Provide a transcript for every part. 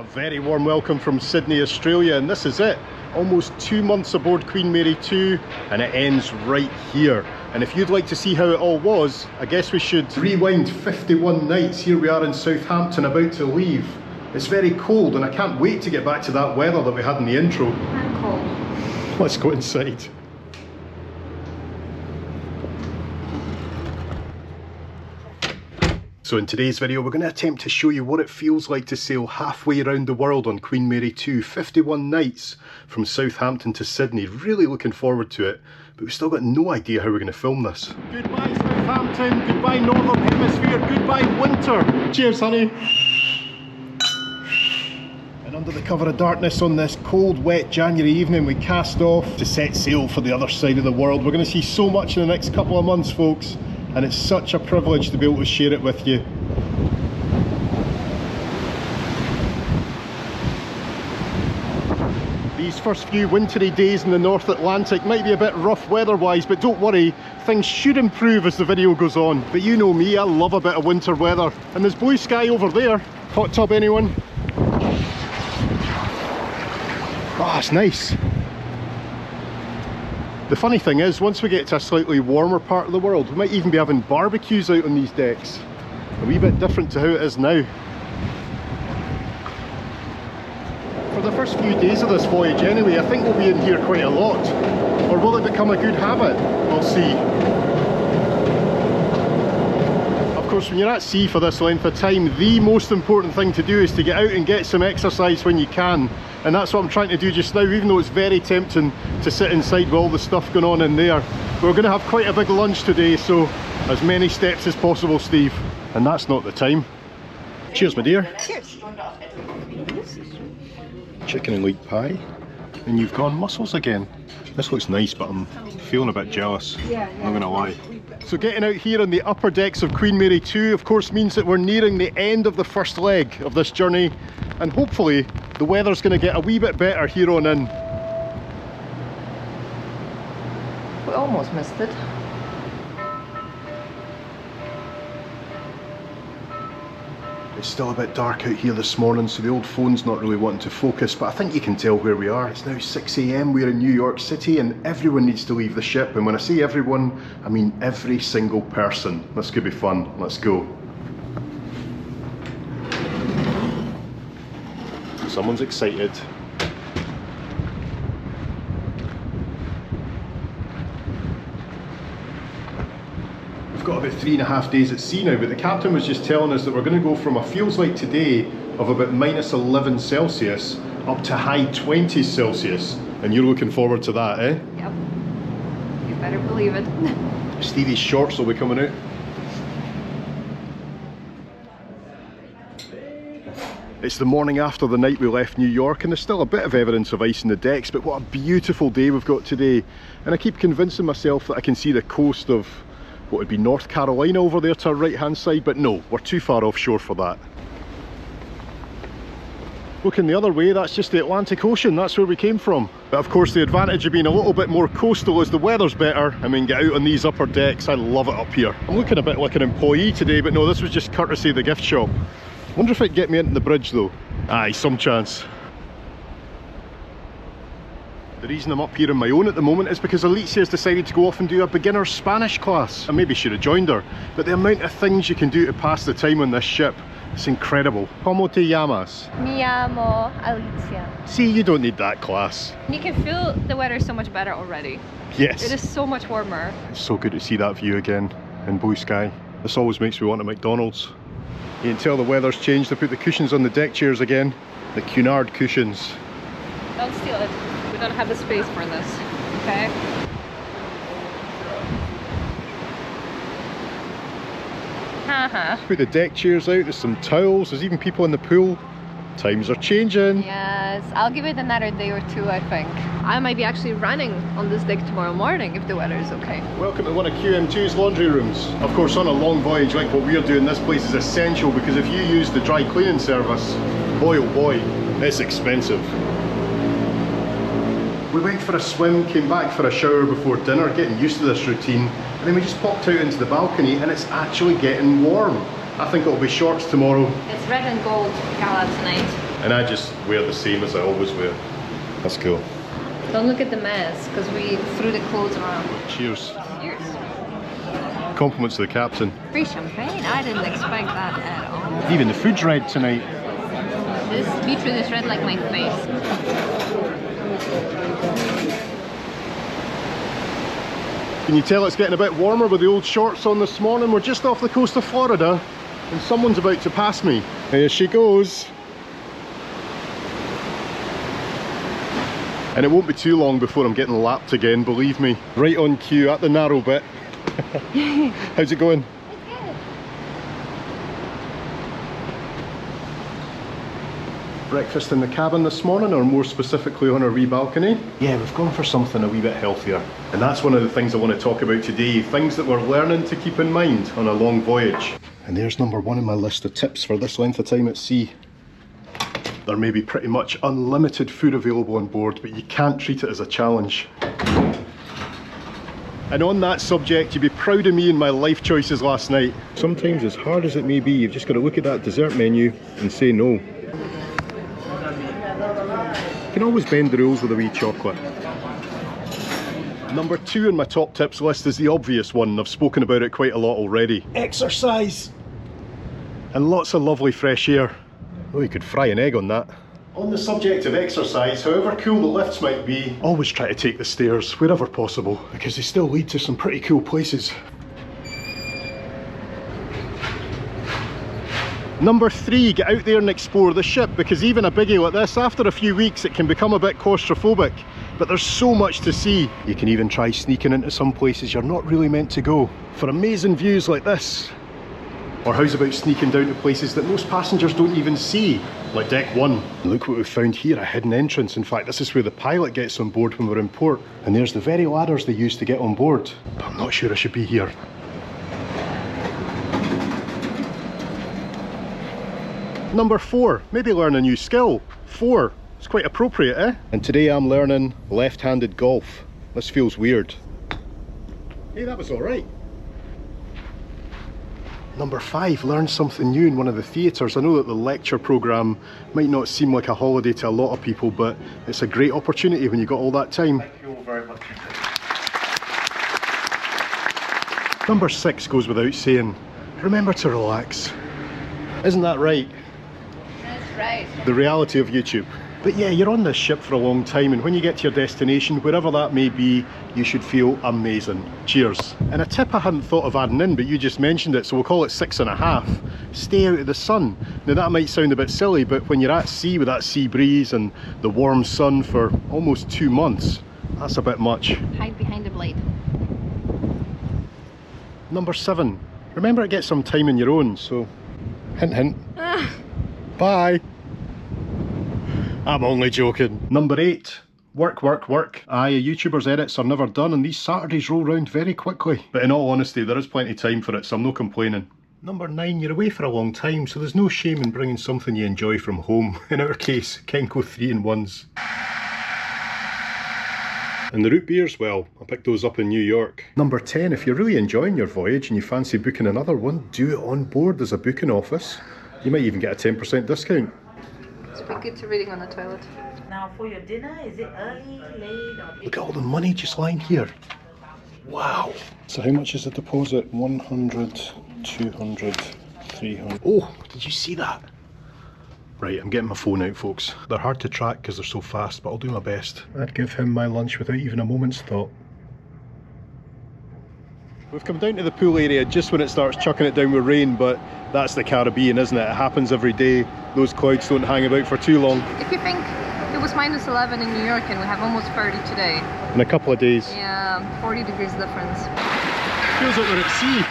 A very warm welcome from Sydney, Australia, and this is it. Almost 2 months aboard Queen Mary 2, and it ends right here. And if you'd like to see how it all was, I guess we should rewind 51 nights. Here we are in Southampton, about to leave. It's very cold, and I can't wait to get back to that weather that we had in the intro. I'm cold. Let's go inside. So in today's video, we're going to attempt to show you what it feels like to sail halfway around the world on Queen Mary 2, 51 nights from Southampton to Sydney. Really looking forward to it, but we've still got no idea how we're going to film this. Goodbye Southampton, goodbye Northern Hemisphere, goodbye winter. Cheers honey. And under the cover of darkness on this cold, wet January evening, we cast off to set sail for the other side of the world. We're going to see so much in the next couple of months, folks. And it's such a privilege to be able to share it with you. These first few wintry days in the North Atlantic might be a bit rough weather-wise, but don't worry, things should improve as the video goes on. But you know me, I love a bit of winter weather. And there's blue sky over there. Hot tub, anyone? Ah, it's nice. The funny thing is, once we get to a slightly warmer part of the world, we might even be having barbecues out on these decks. A wee bit different to how it is now. For the first few days of this voyage anyway, I think we'll be in here quite a lot. Or will it become a good habit? We'll see. Of course, when you're at sea for this length of time, the most important thing to do is to get out and get some exercise when you can. And that's what I'm trying to do just now, even though it's very tempting to sit inside with all the stuff going on in there. We're going to have quite a big lunch today, so as many steps as possible, Steve. And that's not the time. Cheers, my dear. Cheers. Chicken and leek pie. And you've gone mussels again. This looks nice, but I'm feeling a bit jealous. I'm not gonna lie. So getting out here on the upper decks of Queen Mary 2, of course, means that we're nearing the end of the first leg of this journey. And hopefully, the weather's going to get a wee bit better here on in. We almost missed it. It's still a bit dark out here this morning, so the old phone's not really wanting to focus, but I think you can tell where we are. It's now 6 AM, we're in New York City, and everyone needs to leave the ship. And when I say everyone, I mean every single person. This could be fun. Let's go. Someone's excited. We've got about 3.5 days at sea now, but the captain was just telling us that we're going to go from a feels like today of about -11 Celsius up to high 20s Celsius. And you're looking forward to that, eh? Yep. You better believe it. Stevie's shorts will be coming out. It's the morning after the night we left New York, and there's still a bit of evidence of ice in the decks, but what a beautiful day we've got today. And I keep convincing myself that I can see the coast of what would be North Carolina over there to our right hand side, but no, we're too far offshore for that. Looking the other way, that's just the Atlantic Ocean, that's where we came from. But of course the advantage of being a little bit more coastal is the weather's better. I mean, get out on these upper decks, I love it up here. I'm looking a bit like an employee today, but no, this was just courtesy of the gift shop. Wonder if it'd get me into the bridge though. Aye, some chance. The reason I'm up here on my own at the moment is because Alicia has decided to go off and do a beginner Spanish class. I maybe should have joined her, but the amount of things you can do to pass the time on this ship, it's incredible. ¿Cómo te llamas? Me llamo Alicia. See, you don't need that class. You can feel the weather so much better already. Yes. It is so much warmer. It's so good to see that view again in blue sky. This always makes me want a McDonald's. You can tell the weather's changed. I put the cushions on the deck chairs again. The Cunard cushions. Don't steal it. We don't have the space for this, okay? Haha. Put the deck chairs out, there's some towels, there's even people in the pool. Times are changing. Yes, I'll give it another day or two, I think. I might be actually running on this deck tomorrow morning if the weather is okay. Welcome to one of QM2's laundry rooms. Of course, on a long voyage like what we're doing, this place is essential because if you use the dry cleaning service, boy oh boy, it's expensive. We went for a swim, came back for a shower before dinner, getting used to this routine, and then we just popped out into the balcony and it's actually getting warm. I think it'll be shorts tomorrow. It's red and gold gala tonight. And I just wear the same as I always wear. That's cool. Don't look at the mess, because we threw the clothes around. Cheers. Cheers. Compliments to the captain. Free champagne? I didn't expect that at all. Even the food's red tonight. This beetroot is red like my face. Can you tell it's getting a bit warmer with the old shorts on this morning? We're just off the coast of Florida and someone's about to pass me. Here she goes. And it won't be too long before I'm getting lapped again, believe me. Right on cue at the narrow bit. How's it going? It's good. Breakfast in the cabin this morning, or more specifically on our wee balcony. Yeah, we've gone for something a wee bit healthier. And that's one of the things I want to talk about today, things that we're learning to keep in mind on a long voyage. And there's number one on my list of tips for this length of time at sea. There may be pretty much unlimited food available on board, but you can't treat it as a challenge. And on that subject, you'd be proud of me and my life choices last night. Sometimes, as hard as it may be, you've just got to look at that dessert menu and say no. You can always bend the rules with a wee chocolate. Number two on my top tips list is the obvious one. I've spoken about it quite a lot already. Exercise! And lots of lovely fresh air. Oh, you could fry an egg on that. On the subject of exercise, however cool the lifts might be, always try to take the stairs wherever possible, because they still lead to some pretty cool places. Number three, get out there and explore the ship, because even a biggie like this, after a few weeks it can become a bit claustrophobic, but there's so much to see. You can even try sneaking into some places you're not really meant to go, for amazing views like this. Or how's about sneaking down to places that most passengers don't even see, like deck one. Look what we've found here, a hidden entrance. In fact, this is where the pilot gets on board when we're in port. And there's the very ladders they use to get on board. But I'm not sure I should be here. Number four, maybe learn a new skill. 4, it's quite appropriate, eh? And today I'm learning left-handed golf. This feels weird. Hey, that was all right. Number 5, learn something new in one of the theatres. I know that the lecture programme might not seem like a holiday to a lot of people, but it's a great opportunity when you've got all that time. Thank you all very much. Number 6 goes without saying, remember to relax. Isn't that right? That's right. The reality of YouTube. But yeah, you're on this ship for a long time, and when you get to your destination, wherever that may be, you should feel amazing. Cheers. And a tip I hadn't thought of adding in, but you just mentioned it, so we'll call it 6.5. Stay out of the sun. Now that might sound a bit silly, but when you're at sea with that sea breeze and the warm sun for almost 2 months, that's a bit much. Hide behind the blade. Number 7, remember to get some time on your own, so hint hint. Bye. I'm only joking. Number 8, work, work, work. Aye, a YouTuber's edits are never done, and these Saturdays roll round very quickly. But in all honesty, there is plenty of time for it, so I'm no complaining. Number 9, you're away for a long time, so there's no shame in bringing something you enjoy from home. In our case, Kenko 3-in-1s. And the root beers, well, I picked those up in New York. Number 10, if you're really enjoying your voyage and you fancy booking another one, do it on board. There's a booking office. You might even get a 10% discount. It's pretty good to reading on the toilet. Now for your dinner, is it early, late, or... Look at all the money just lying here. Wow. So how much is the deposit? 100, 200, 300. Oh, did you see that? Right, I'm getting my phone out, folks. They're hard to track because they're so fast, but I'll do my best. I'd give him my lunch without even a moment's thought. We've come down to the pool area just when it starts chucking it down with rain, but that's the Caribbean, isn't it? It happens every day. Those clouds don't hang about for too long. If you think it was -11 in New York and we have almost 30 today. In a couple of days. Yeah, 40 degrees difference. Feels like we're at sea.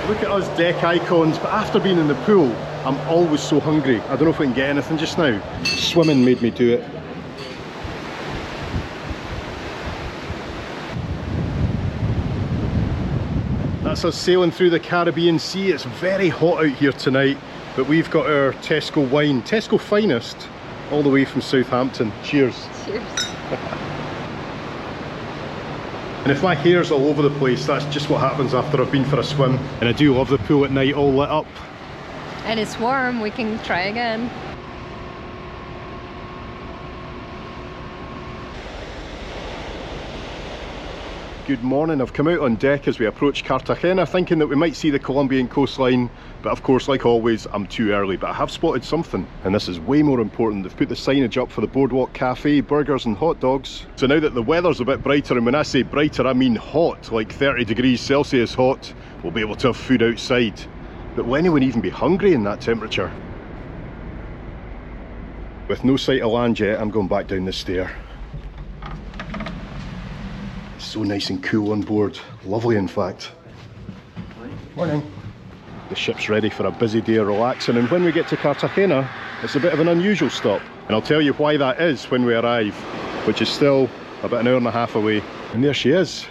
Look at us deck icons, but after being in the pool, I'm always so hungry. I don't know if we can get anything just now. Swimming made me do it. That's us sailing through the Caribbean Sea. It's very hot out here tonight, but we've got our Tesco wine, Tesco Finest, all the way from Southampton. Cheers. Cheers. And if my hair's all over the place, that's just what happens after I've been for a swim. And I do love the pool at night, all lit up. And it's warm, we can try again. Good morning. I've come out on deck as we approach Cartagena, thinking that we might see the Colombian coastline, but of course, like always, I'm too early. But I have spotted something, and this is way more important. They've put the signage up for the Boardwalk Cafe, burgers and hot dogs. So now that the weather's a bit brighter, and when I say brighter I mean hot, like 30 degrees Celsius hot, we'll be able to have food outside. But will anyone even be hungry in that temperature? With no sight of land yet, I'm going back down the stair. So nice and cool on board. Lovely, in fact. Morning. The ship's ready for a busy day of relaxing, and when we get to Cartagena, it's a bit of an unusual stop. And I'll tell you why that is when we arrive, which is still about an hour and a half away. And there she is.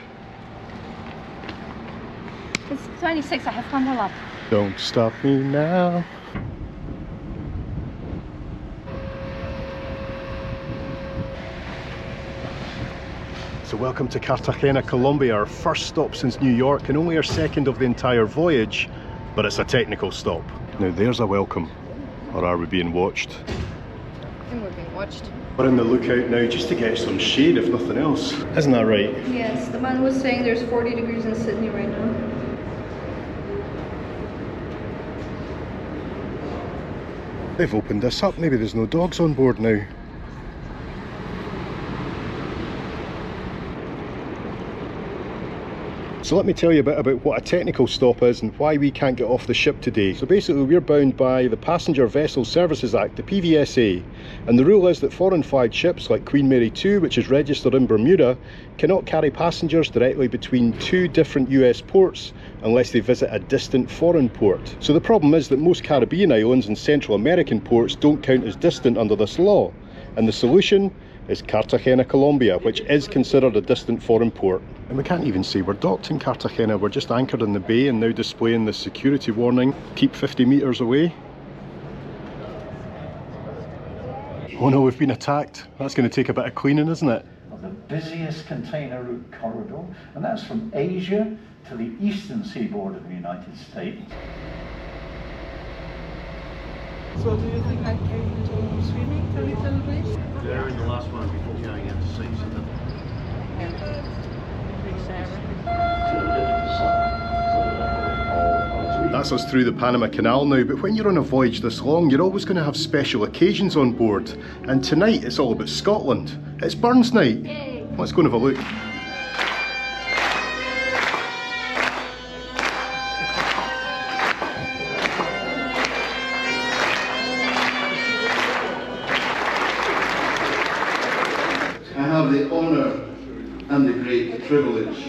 It's 26, I have one more lap. Don't stop me now. So welcome to Cartagena, Colombia, our first stop since New York and only our second of the entire voyage, but it's a technical stop. Now there's a welcome, or are we being watched? I think we're being watched. We're in the lookout now just to get some shade if nothing else. Isn't that right? Yes, the man was saying there's 40 degrees in Sydney right now. They've opened this up, maybe there's no dogs on board now. So let me tell you a bit about what a technical stop is and why we can't get off the ship today. So basically we're bound by the Passenger Vessel Services Act, the PVSA, and the rule is that foreign flagged ships like Queen Mary 2, which is registered in Bermuda, cannot carry passengers directly between two different US ports unless they visit a distant foreign port. So the problem is that most Caribbean islands and Central American ports don't count as distant under this law, and the solution is Cartagena, Colombia, which is considered a distant foreign port. And we can't even say we're docked in Cartagena, we're just anchored in the bay and now displaying the security warning, keep 50 metres away. Oh no, we've been attacked. That's going to take a bit of cleaning, isn't it? The busiest container route corridor, and that's from Asia to the eastern seaboard of the United States. So do you think I came to swimming a little bit? They're in the last one before going out to sea, so That's us through the Panama Canal now, but when you're on a voyage this long, you're always going to have special occasions on board. And tonight it's all about Scotland. It's Burns night. Yay. Let's go and have a look. I have the honour and the great privilege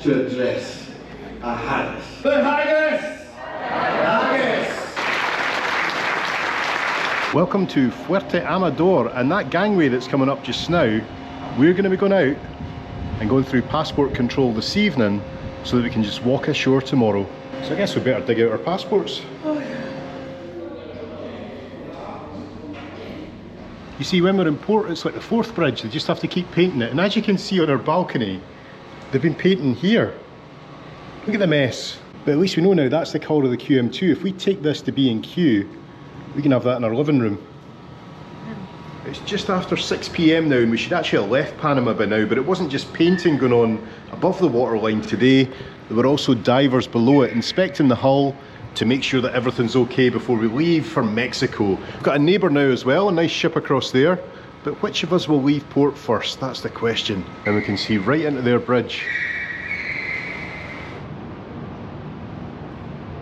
to address a haggis. The haggis! Haggis! Welcome to Fuerte Amador, and that gangway that's coming up just now, we're going to be going out and going through passport control this evening so that we can just walk ashore tomorrow. So I guess we better dig out our passports. Oh yeah. You see, when we're in port, it's like the Forth Bridge, they just have to keep painting it. And as you can see on our balcony, they've been painting here. Look at the mess. But at least we know now that's the colour of the QM2. If we take this to B&Q, we can have that in our living room. It's just after 6 PM now, and we should actually have left Panama by now, but it wasn't just painting going on above the waterline today. There were also divers below it inspecting the hull to make sure that everything's okay before we leave for Mexico. We've got a neighbour now as well, a nice ship across there, but which of us will leave port first? That's the question. And we can see right into their bridge.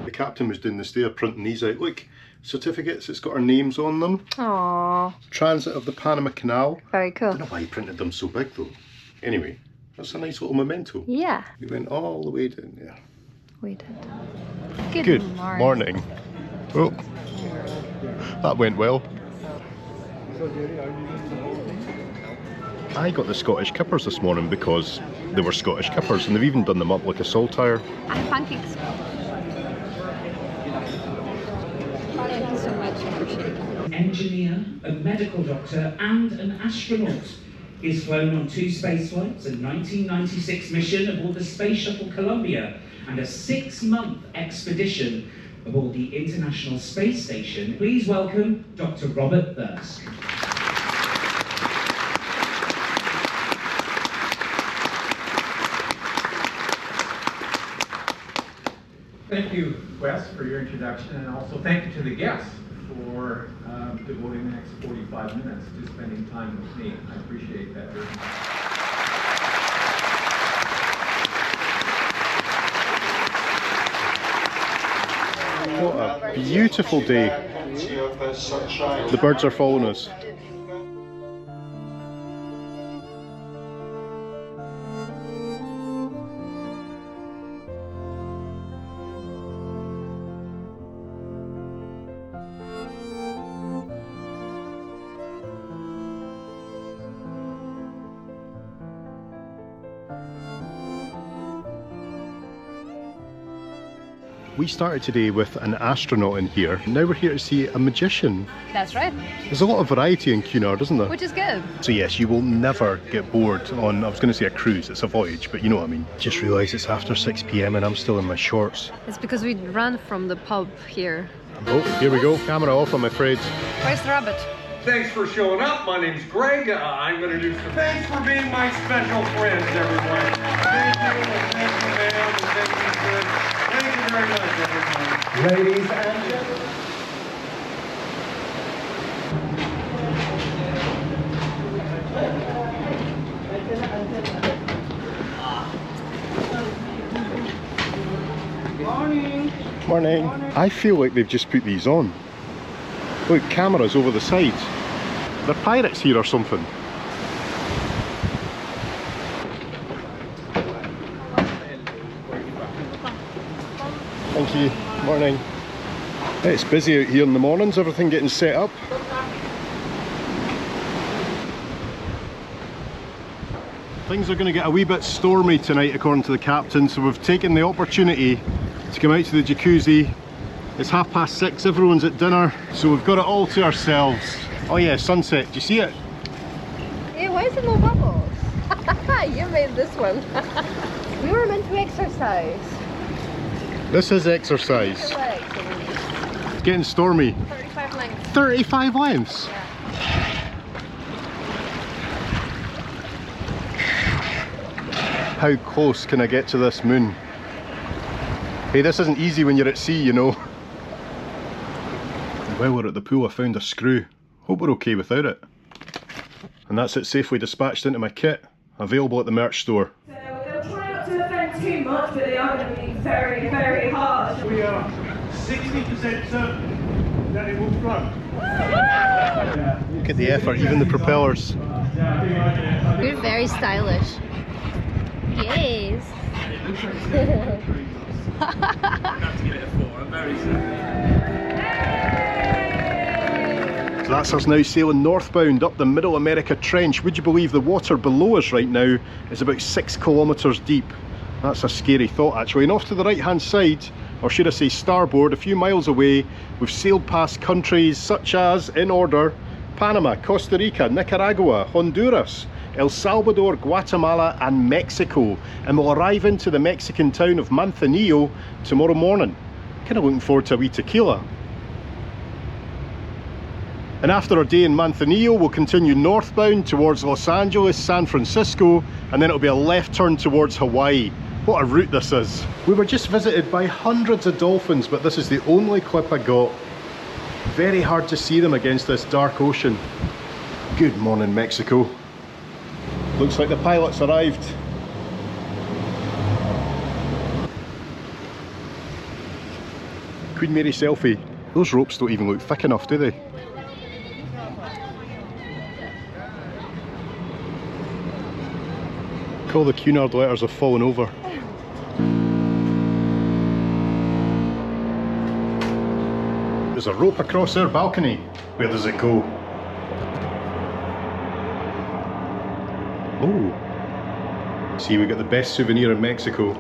The captain was doing this there, printing these out. Look, certificates, it's got our names on them. Aww. Transit of the Panama Canal. Very I cool. don't know why he printed them so big though. Anyway, that's a nice little memento. Yeah, We went all the way down there. we did. Good morning. Oh, that went well. I got the Scottish kippers this morning because they were Scottish kippers, and they've even done them up like a saltire. And pancakes. Thank you so much, I appreciate it. Engineer, a medical doctor and an astronaut. He's flown on 2 space flights, a 1996 mission aboard the Space Shuttle Columbia, and a 6-month expedition aboard the International Space Station. Please welcome Dr. Robert Thirsk. Thank you, Wes, for your introduction, and also thank you to the guests for devoting the next 45 minutes to spending time with me. I appreciate that very much. What a beautiful day. The birds are following us. We started today with an astronaut in here. Now we're here to see a magician. That's right. There's a lot of variety in Cunard, isn't there? Which is good. So yes, you will never get bored on, I was going to say a cruise, it's a voyage, but you know what I mean. Just realised it's after 6 PM and I'm still in my shorts. It's because we ran from the pub here. Oh, here we go. Camera off, I'm afraid. Where's the rabbit? Thanks for showing up. My name's Greg. I'm going to do some... Thanks for being my special friends, everyone. Thank you, and thank you, ma'am, and thank you, sir. Thank you very much, everyone. Ladies and gentlemen. Morning. Morning. I feel like they've just put these on. Look, cameras over the sides. They're pirates here or something. Thank you. Morning. It's busy out here in the mornings, everything getting set up. Things are going to get a wee bit stormy tonight according to the captain, so we've taken the opportunity to come out to the jacuzzi. It's 6:30, everyone's at dinner, so we've got it all to ourselves. Oh yeah, sunset, do you see it? Hey, why is it no bubbles? You made this one. We were meant to exercise. This is exercise. It's getting stormy. 35 lengths. 35 lengths? Yeah. How close can I get to this moon? Hey, this isn't easy when you're at sea, you know. And while we're at the pool, I found a screw. Hope we're okay without it. And that's it, safely dispatched into my kit. Available at the merch store. So we're going to try not to offend too much, but they are going to be very, very hard. We are 60% certain that it will run. Look at the effort, even the propellers. You're very stylish. Yes. So that's us now sailing northbound up the Middle America Trench. Would you believe the water below us right now is about 6 kilometres deep? That's a scary thought actually. And off to the right hand side, or should I say starboard, a few miles away, we've sailed past countries such as, in order, Panama, Costa Rica, Nicaragua, Honduras, El Salvador, Guatemala and Mexico, and we'll arrive into the Mexican town of Manzanillo tomorrow morning. Kind of looking forward to a wee tequila. And after our day in Manzanillo, we'll continue northbound towards Los Angeles, San Francisco, and then it'll be a left turn towards Hawaii. What a route this is. We were just visited by hundreds of dolphins, but this is the only clip I got. Very hard to see them against this dark ocean. Good morning, Mexico. Looks like the pilot's arrived. Queen Mary selfie. Those ropes don't even look thick enough, do they? All the Cunard letters have fallen over. There's a rope across our balcony. Where does it go? Oh. See, we got the best souvenir in Mexico.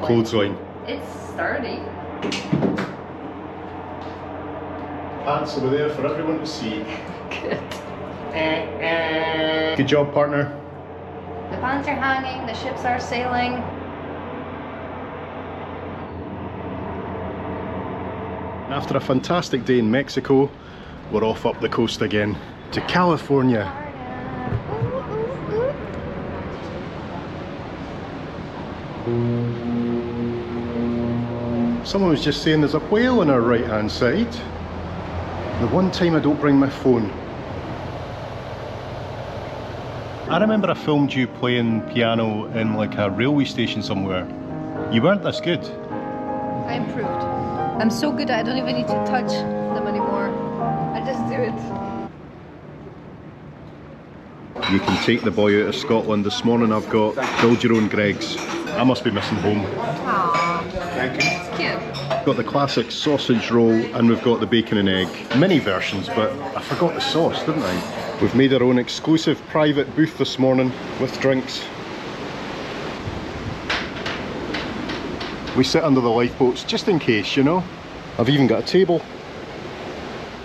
Clothesline. It's sturdy. Pants over there for everyone to see. Good. Good job, partner. The pans are hanging, the ships are sailing. After a fantastic day in Mexico, we're off up the coast again to California. Someone was just saying there's a whale on our right hand side. The one time I don't bring my phone. I remember I filmed you playing piano in like a railway station somewhere. You weren't this good. I improved. I'm so good I don't even need to touch them anymore. I just do it. You can take the boy out of Scotland. This morning I've got build your own Greggs. I must be missing home. Aww. Thank you. It's cute. Got the classic sausage roll and we've got the bacon and egg. Mini versions, but I forgot the sauce, didn't I? We've made our own exclusive private booth this morning with drinks. We sit under the lifeboats just in case, you know. I've even got a table.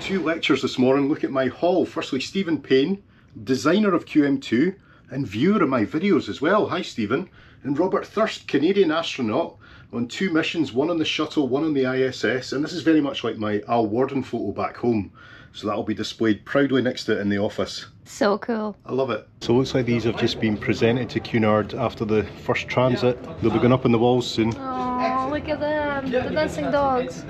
2 lectures this morning. Look at my hall. Firstly, Stephen Payne, designer of QM2 and viewer of my videos as well. Hi Stephen. And Robert Thirst, Canadian astronaut on 2 missions, one on the shuttle, one on the ISS. And this is very much like my Al Warden photo back home. So that'll be displayed proudly next to it in the office. So cool. I love it. So it looks like these have just been presented to Cunard after the first transit. They'll be going up on the walls soon. Oh, look at them, the dancing dogs.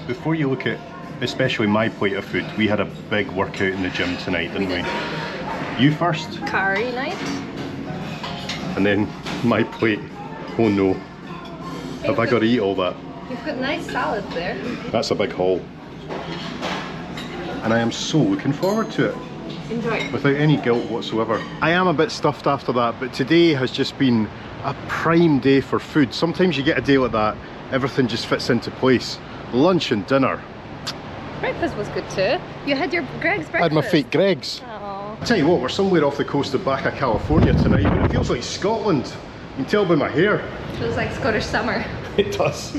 Before you look at especially my plate of food, we had a big workout in the gym tonight, didn't we? You first. Curry night. And then my plate. Oh no. Have I got to eat all that? You've got nice salad there. That's a big haul. And I am so looking forward to it. Enjoy. Without any guilt whatsoever. I am a bit stuffed after that, but today has just been a prime day for food. Sometimes you get a day like that, everything just fits into place. Lunch and dinner. Breakfast was good too. You had your Greg's breakfast. I had my fake Greggs. Aww. Tell you what, we're somewhere off the coast of Baja, California tonight, but it feels like Scotland. You can tell by my hair. Feels like Scottish summer. It does.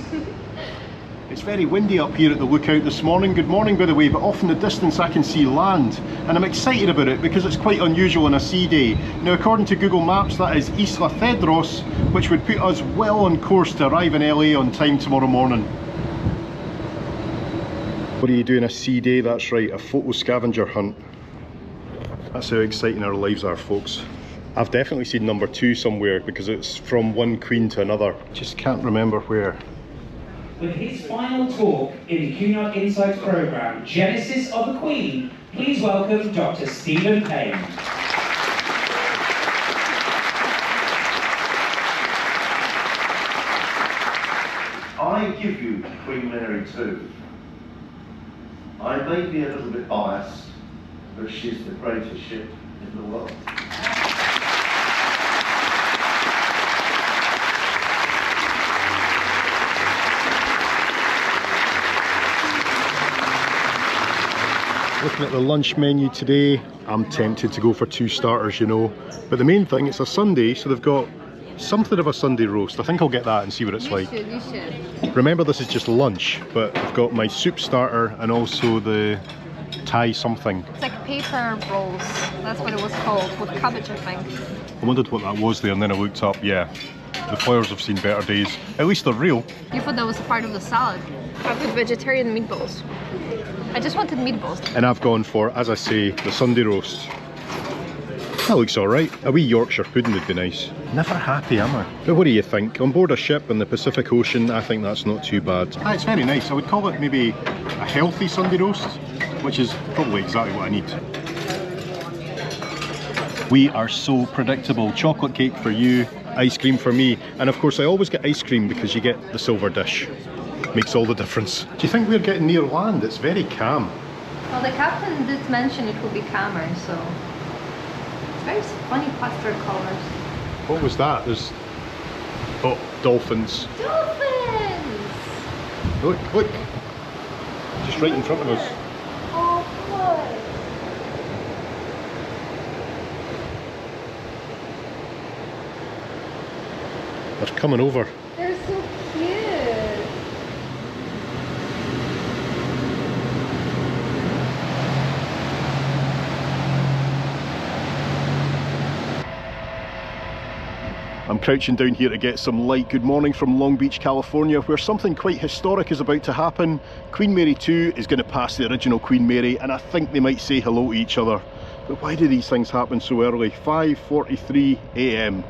It's very windy up here at the lookout this morning. Good morning, by the way, but off in the distance I can see land. And I'm excited about it because it's quite unusual on a sea day. Now, according to Google Maps, that is Isla Cedros, which would put us well on course to arrive in LA on time tomorrow morning. What are you doing a sea day? That's right, a photo scavenger hunt. That's how exciting our lives are, folks. I've definitely seen number 2 somewhere because it's from one queen to another. Just can't remember where. With his final talk in the Cunard Insights programme, Genesis of the Queen, please welcome Dr. Stephen Payne. I give you Queen Mary too. I may be a little bit biased, but she's the greatest ship in the world. Looking at the lunch menu today, I'm tempted to go for 2 starters, you know. But the main thing, it's a Sunday, so they've got something of a Sunday roast. I think I'll get that and see what it's like. You should. Remember, this is just lunch, but I've got my soup starter and also the Thai something. It's like paper rolls. That's what it was called, with cabbage, I think. I wondered what that was there, and then I looked up. Yeah, the flowers have seen better days. At least they're real. You thought that was a part of the salad. I've got vegetarian meatballs. I just wanted meatballs. And I've gone for, as I say, the Sunday roast. That looks alright. A wee Yorkshire pudding would be nice. Never happy, am I? But what do you think? On board a ship in the Pacific Ocean, I think that's not too bad. Ah, it's very nice. I would call it maybe a healthy Sunday roast, which is probably exactly what I need. We are so predictable. Chocolate cake for you, ice cream for me, and of course I always get ice cream because you get the silver dish. Makes all the difference. Do you think we're getting near land? It's very calm. Well, the captain did mention it will be calmer, so... It's very funny pastel colors. What was that? There's... Oh, dolphins. Dolphins! Look, look! Just right in front of us. Oh, boy. They're coming over. They're so cute. I'm crouching down here to get some light. Good morning from Long Beach, California, where something quite historic is about to happen. Queen Mary 2 is going to pass the original Queen Mary, and I think they might say hello to each other. But why do these things happen so early? 5:43 AM.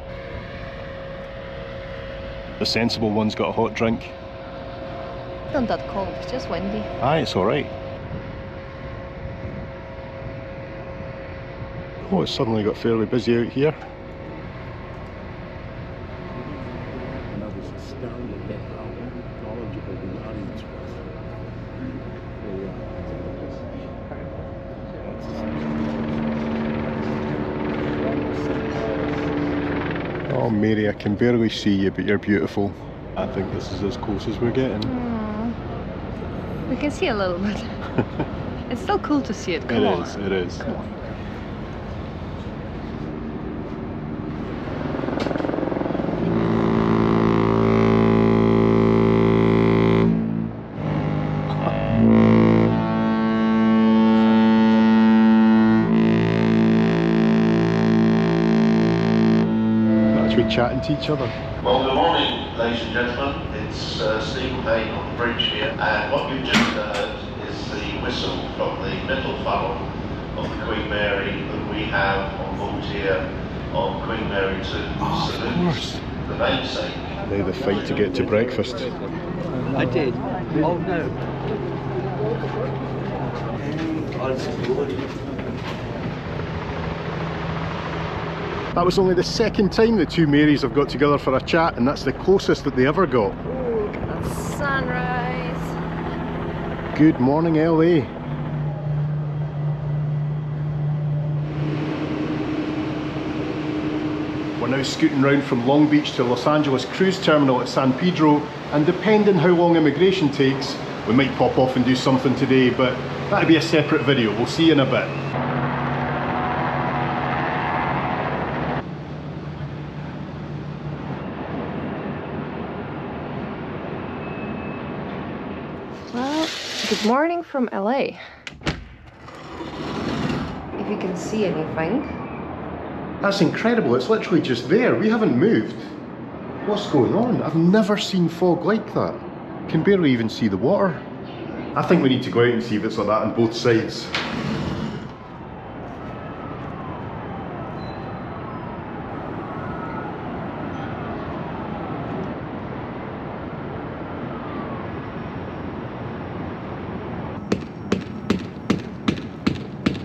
The sensible one's got a hot drink. Not that cold, it's just windy. Aye, it's alright. Oh, it's suddenly got fairly busy out here. Oh Mary, I can barely see you, but you're beautiful. I think this is as close as we're getting. We can see a little bit. It's still cool to see it, come on. It is. Come on. Chatting to each other. Well, good morning, ladies and gentlemen. It's Stephen Payne on the bridge here, and what you've just heard is the whistle from the middle funnel of the Queen Mary that we have on board here on Queen Mary 2. Salute the namesake. Now the fight to get to breakfast. I did. Oh no. That was only the second time the two Marys have got together for a chat, and that's the closest that they ever got. Ooh, look at that sunrise. Good morning, LA. We're now scooting round from Long Beach to Los Angeles Cruise Terminal at San Pedro, and depending how long immigration takes, we might pop off and do something today, but that'll be a separate video. We'll see you in a bit. Well, good morning from LA. If you can see anything. That's incredible, it's literally just there. We haven't moved. What's going on? I've never seen fog like that. Can barely even see the water. I think we need to go out and see if it's like that on both sides.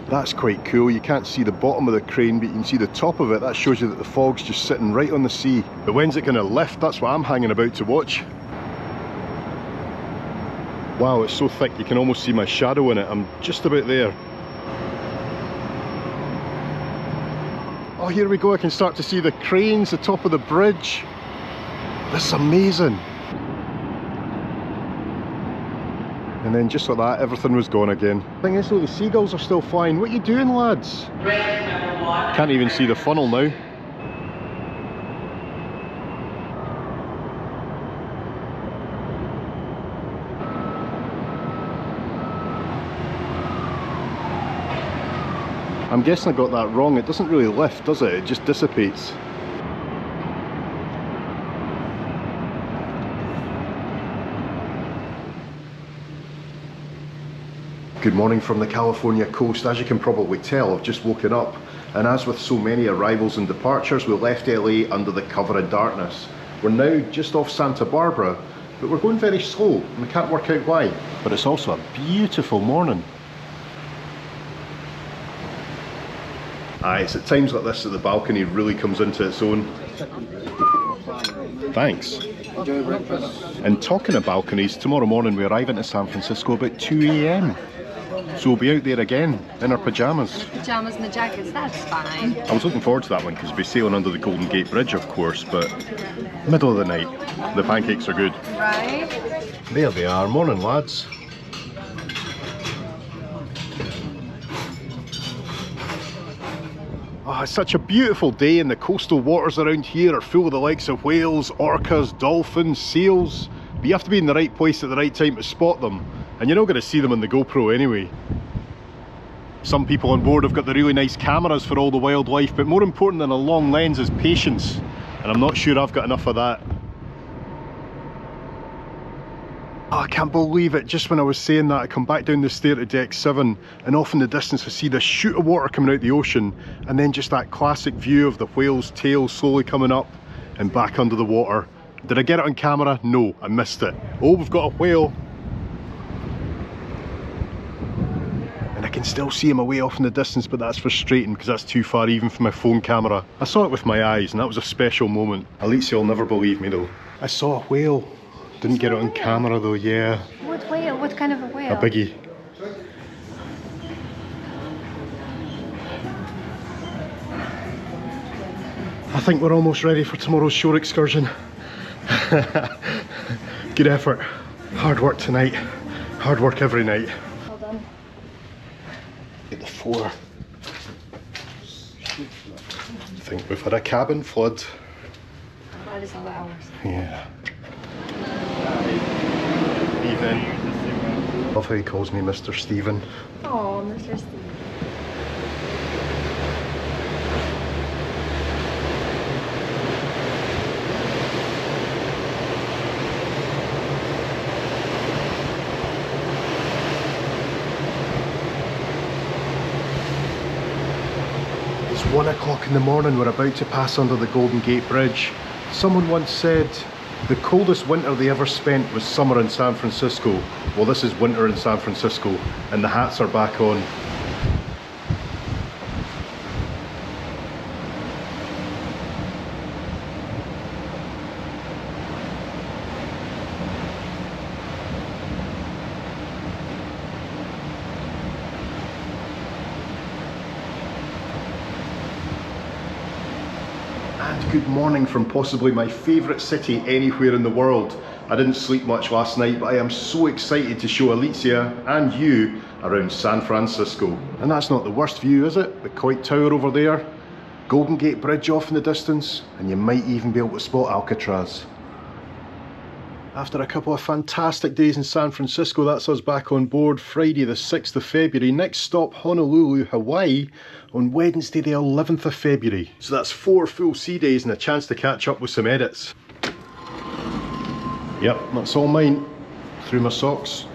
That's quite cool. You can't see the bottom of the crane, but you can see the top of it. That shows you that the fog's just sitting right on the sea. But when's it going to lift? That's what I'm hanging about to watch. Wow, it's so thick you can almost see my shadow in it. I'm just about there. Oh, here we go. I can start to see the cranes, the top of the bridge. This is amazing. And then just like that, everything was gone again. The thing is though, the seagulls are still flying. What are you doing, lads? Can't even see the funnel now. I'm guessing I got that wrong. It doesn't really lift, does it? It just dissipates. Good morning from the California coast. As you can probably tell, I've just woken up, and as with so many arrivals and departures, we left LA under the cover of darkness. We're now just off Santa Barbara, but we're going very slow, and we can't work out why. But it's also a beautiful morning. Aye, it's at times like this that the balcony really comes into its own. Thanks. Enjoy breakfast. And talking of balconies, tomorrow morning we arrive into San Francisco about 2 AM. So we'll be out there again, in our pyjamas. Pyjamas and the jackets, that's fine. I was looking forward to that one because we'll be sailing under the Golden Gate Bridge, of course, but middle of the night. The pancakes are good. Right? There they are. Morning, lads. Oh, it's such a beautiful day, and the coastal waters around here are full of the likes of whales, orcas, dolphins, seals. But you have to be in the right place at the right time to spot them, and you're not going to see them on the GoPro anyway. Some people on board have got the really nice cameras for all the wildlife, but more important than a long lens is patience. and I'm not sure I've got enough of that. Oh, I can't believe it, just when I was saying that, I come back down the stair to deck 7 and off in the distance I see this shoot of water coming out the ocean, and then just that classic view of the whale's tail slowly coming up and back under the water. Did I get it on camera? No, I missed it. Oh, we've got a whale. And I can still see him away off in the distance, but that's frustrating because that's too far even for my phone camera. I saw it with my eyes and that was a special moment. Alicia will never believe me though. I saw a whale. Didn't get it on camera though, yeah. What whale? What kind of a whale? A biggie. I think we're almost ready for tomorrow's shore excursion. Good effort. Hard work tonight. Hard work every night. Well done. Get the 4. I think we've had a cabin flood. That is all hours. Yeah. Evening. Love how he calls me Mr. Stephen. Oh, Mr. Steve. It's 1 o'clock in the morning, we're about to pass under the Golden Gate Bridge. Someone once said the coldest winter they ever spent was summer in San Francisco. Well, this is winter in San Francisco and the hats are back on. Good morning from possibly my favourite city anywhere in the world. I didn't sleep much last night, but I am so excited to show Alicia and you around San Francisco. And that's not the worst view, is it? The Coit Tower over there, Golden Gate Bridge off in the distance, and you might even be able to spot Alcatraz. After a couple of fantastic days in San Francisco, that's us back on board Friday the 6th of February. Next stop, Honolulu, Hawaii, on Wednesday the 11th of February. So that's 4 full sea days and a chance to catch up with some edits. Yep, that's all mine. Through my socks.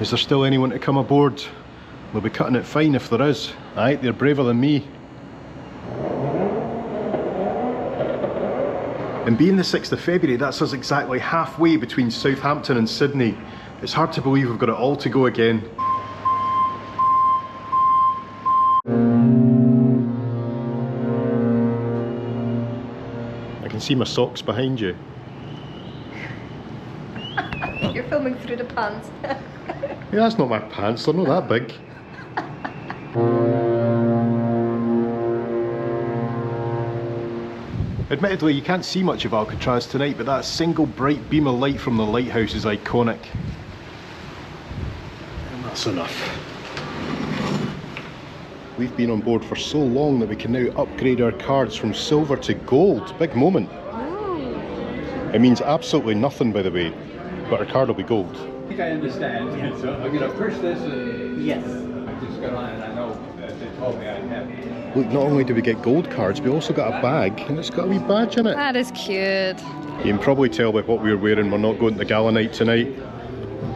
Is there still anyone to come aboard? They'll be cutting it fine if there is. Aye, they're braver than me. And being the 6th of February, that's us exactly halfway between Southampton and Sydney. It's hard to believe we've got it all to go again. I can see my socks behind you. You're filming through the pants. Yeah, that's not my pants, they're not that big. Admittedly, you can't see much of Alcatraz tonight, but that single bright beam of light from the lighthouse is iconic. And that's enough. We've been on board for so long that we can now upgrade our cards from silver to gold. Big moment. Ooh. It means absolutely nothing, by the way, but our card will be gold. I think I understand. Yeah. So I'm going to push this. Yes. I just got on and I know that they told me I'd have it. Look, not only do we get gold cards, we also got a bag, and it's got a wee badge in it. That is cute. You can probably tell by what we're wearing, we're not going to gala night tonight.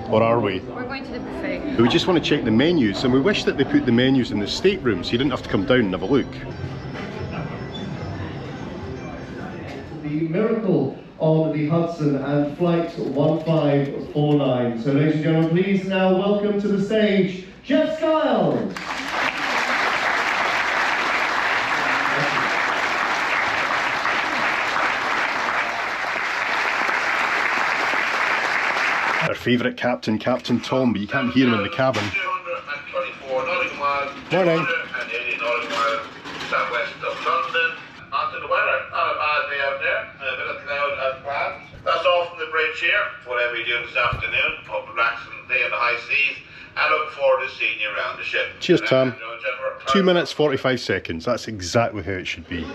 Or are we? We're going to the buffet. But we just want to check the menus, and we wish that they put the menus in the stateroom so you didn't have to come down and have a look. The Miracle on the Hudson and flight 1549. So ladies and gentlemen, please now welcome to the stage, Jeff Skiles. Our favourite captain, Captain Tom, but you can't hear him in the cabin. 224 nautical miles, Morning. 280 nautical miles southwest of London. Onto the weather, not a bad day out there, a bit of cloud as planned. That's all from the bridge here. Whatever we do this afternoon, hope to relax and day in the high seas. I look forward to seeing you around the ship. Cheers, Tom. 2 minutes 45 seconds, that's exactly how it should be.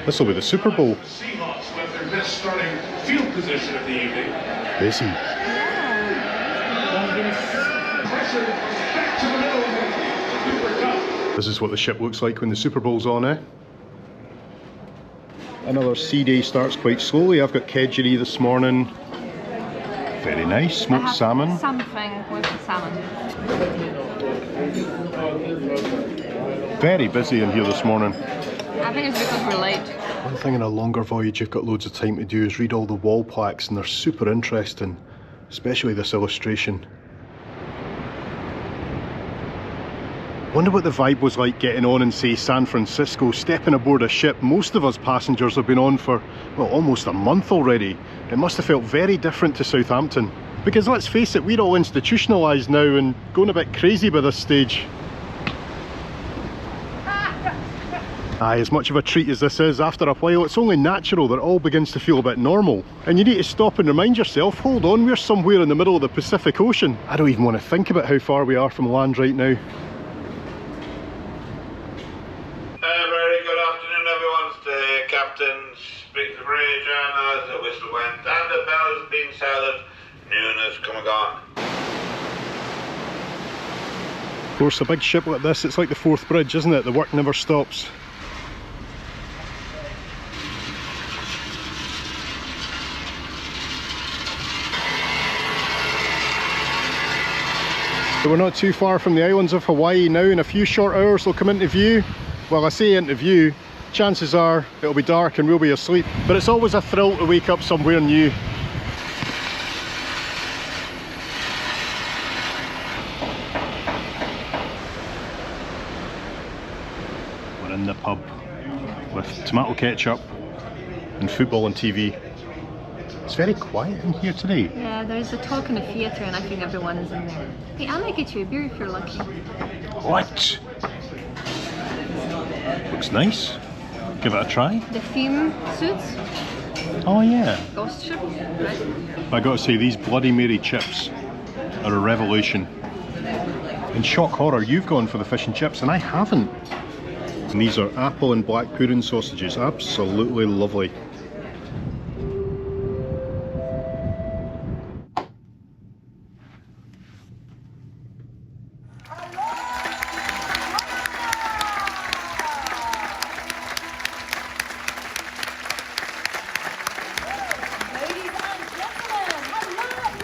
This will be the Super Bowl. Seahawks left their best starting field position of the evening. Busy. Pressure back to the middle of the Cooper Cup. This is what the ship looks like when the Super Bowl's on, eh? Another sea day starts quite slowly. I've got kedgeree this morning. Very nice, smoked salmon. Something with the salmon. Very busy in here this morning. I think it's because we're late. One thing in a longer voyage you've got loads of time to do is read all the wall plaques, and they're super interesting, especially this illustration. Wonder what the vibe was like getting on in, say, San Francisco, stepping aboard a ship. Most of us passengers have been on for, well, almost a month already. It must have felt very different to Southampton. Because let's face it, we're all institutionalised now and going a bit crazy by this stage. Aye, as much of a treat as this is, after a while it's only natural that it all begins to feel a bit normal. And you need to stop and remind yourself, hold on, we're somewhere in the middle of the Pacific Ocean. I don't even want to think about how far we are from land right now. Very good afternoon, everyone. The captain speaks the bridge, and as the whistle went and the bell has been sounded, noon has come and gone. Of course, a big ship like this, it's like the Forth Bridge, isn't it? The work never stops. So we're not too far from the islands of Hawaii now. In a few short hours they'll come into view. Well, I say into view, chances are it'll be dark and we'll be asleep. But it's always a thrill to wake up somewhere new. We're in the pub with tomato ketchup and football on TV. It's very quiet in here today. Yeah, there's a talk in the theatre and I think everyone is in there. Hey, I might get you a beer if you're lucky. What? Looks nice. Give it a try. The theme suits. Oh yeah. Ghost ship, right? I gotta say, these Bloody Mary chips are a revelation. In shock horror, you've gone for the fish and chips and I haven't. And these are apple and black pudding sausages. Absolutely lovely.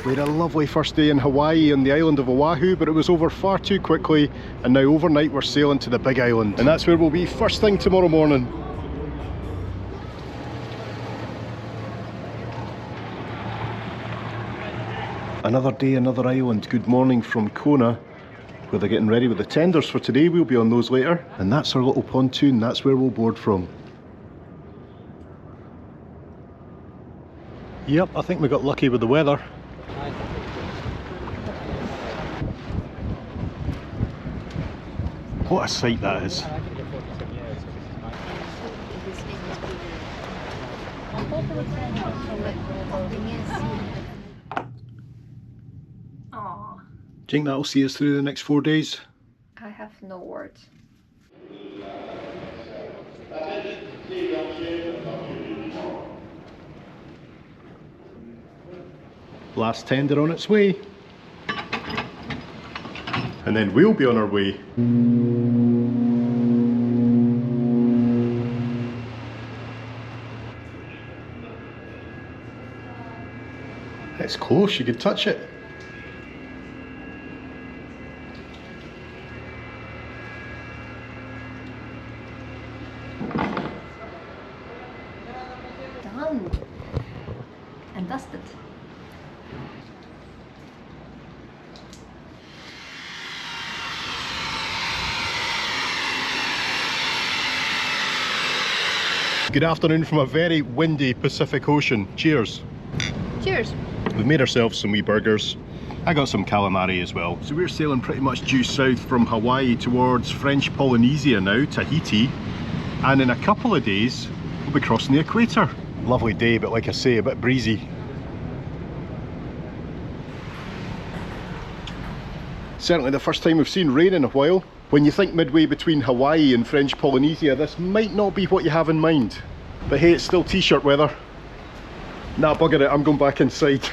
We had a lovely first day in Hawaii on the island of Oahu, but it was over far too quickly, and now overnight we're sailing to the big island, and that's where we'll be first thing tomorrow morning. Another day, another island. Good morning from Kona, where they're getting ready with the tenders for today. We'll be on those later, and that's our little pontoon. That's where we'll board from. Yep, I think we got lucky with the weather. What a sight that is. Aww. Do you think that'll see us through the next 4 days? I have no words. Last tender on its way. And then we'll be on our way. It's close, you could touch it. Done. And dusted. Good afternoon from a very windy Pacific Ocean. Cheers. Cheers. We've made ourselves some wee burgers. I got some calamari as well. So we're sailing pretty much due south from Hawaii towards French Polynesia now, Tahiti. And in a couple of days, we'll be crossing the equator. Lovely day, but like I say, a bit breezy. Certainly the first time we've seen rain in a while. When you think midway between Hawaii and French Polynesia, this might not be what you have in mind. But hey, it's still t-shirt weather. Nah, bugger it, I'm going back inside.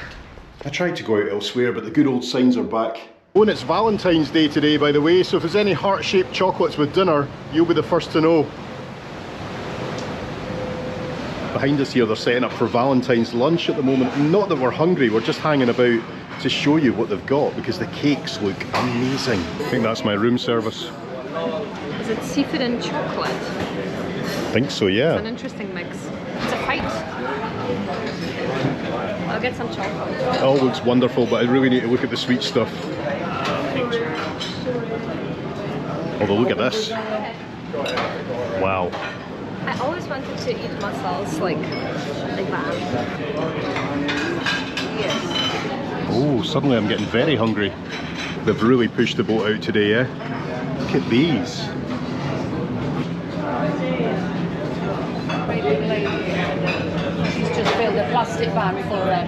I tried to go out elsewhere, but the good old signs are back. Oh, and it's Valentine's Day today, by the way, so if there's any heart-shaped chocolates with dinner, you'll be the first to know. behind us here, they're setting up for Valentine's lunch at the moment. Not that we're hungry, we're just hanging about to show you what they've got because the cakes look amazing. I think that's my room service. Is it seafood and chocolate? I think so, yeah. It's an interesting mix. It's a fight. I'll get some chocolate. It all looks wonderful, but I really need to look at the sweet stuff. Although look at this. Wow. I always wanted to eat mussels like that. Yes. Oh, suddenly I'm getting very hungry. They've really pushed the boat out today, yeah? Look at these. She's just filled a plastic bag for them.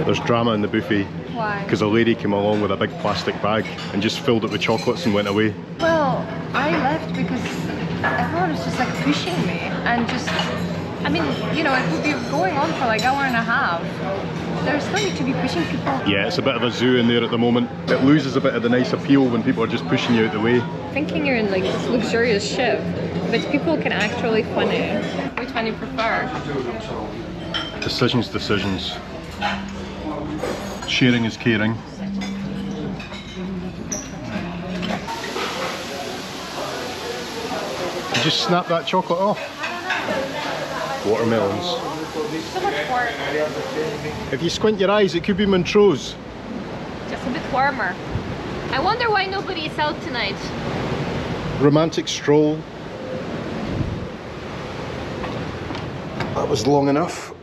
There's drama in the buffet. Why? Because a lady came along with a big plastic bag and just filled it with chocolates and went away. Well, I left because everyone was just like pushing me and just, I mean, you know, it would be going on for like an hour and a half. There's no need to be pushing people. Yeah, it's a bit of a zoo in there at the moment. It loses a bit of the nice appeal when people are just pushing you out the way. Thinking you're in like this luxurious ship, but people can actually funny. Which one you prefer? Decisions. Sharing is caring. You just snap that chocolate off. Watermelons. So much work. If you squint your eyes, it could be Montrose. Just a bit warmer. I wonder why nobody is out tonight. Romantic stroll. That was long enough.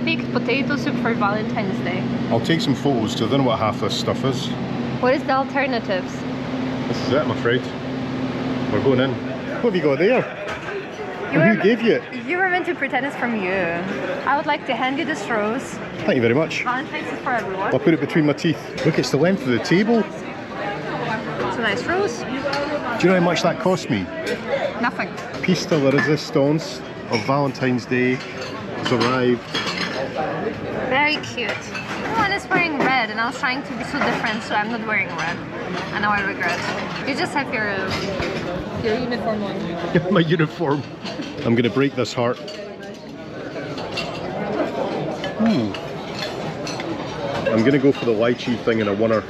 Baked potato soup for Valentine's Day. I'll take some photos because I don't know what half this stuff is. What is the alternatives? This is it, I'm afraid. We're going in. What have you got there? Who gave you it? You were meant to pretend it's from you. I would like to hand you this rose. Thank you very much. Valentine's is for everyone. I'll put it between my teeth. Look, it's the length of the table. It's a nice rose. Do you know how much that cost me? Nothing. Piece de la resistance of Valentine's Day has arrived. Very cute. Everyone is wearing red and I was trying to be so different, so I'm not wearing red. And now I regret. You just have your uniform on. My uniform. I'm going to break this heart. I'm going to go for the lychee thing in a oneer.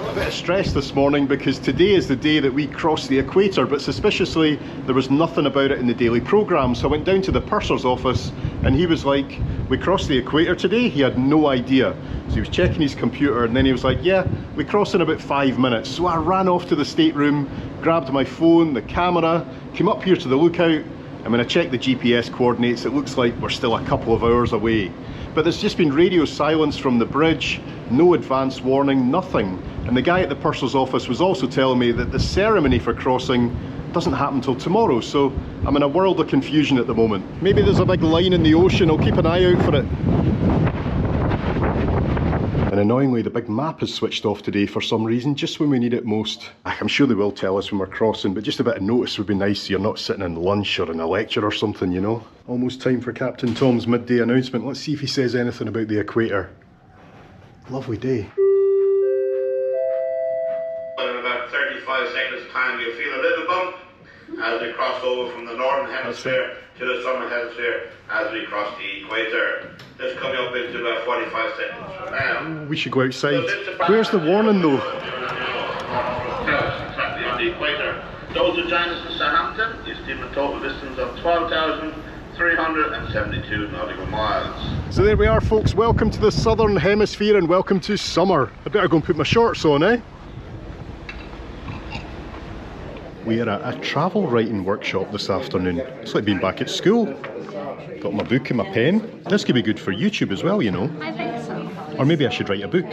A bit of stress this morning because today is the day that we cross the equator, but suspiciously there was nothing about it in the daily programme. So I went down to the purser's office and he was like, we crossed the equator today? He had no idea. So he was checking his computer and then he was like, yeah, we cross in about 5 minutes. So I ran off to the stateroom, grabbed my phone, the camera, came up here to the lookout, and when I checked the GPS coordinates, it looks like we're still a couple of hours away. But there's just been radio silence from the bridge, no advance warning, nothing. And the guy at the purser's office was also telling me that the ceremony for crossing doesn't happen till tomorrow, so I'm in a world of confusion at the moment. Maybe there's a big line in the ocean, I'll keep an eye out for it. And annoyingly, the big map is switched off today for some reason, just when we need it most. I'm sure they will tell us when we're crossing, but just a bit of notice would be nice so you're not sitting in lunch or in a lecture or something, you know? Almost time for Captain Tom's midday announcement. Let's see if he says anything about the equator. Lovely day. In about 35 seconds time you'll feel a little bump as we cross over from the northern hemisphere to the southern hemisphere as we cross the equator. Just coming up into about 45 seconds from now. We should go outside. Where's the warning though? Exactly on the equator. Those who join us in Southampton, you steam a total distance of 12,372 nautical miles. So there we are folks, welcome to the southern hemisphere and welcome to summer. I better go and put my shorts on, eh? We are at a travel writing workshop this afternoon. It's like being back at school. Got my book and my pen. This could be good for YouTube as well, you know. I think so. Or maybe I should write a book.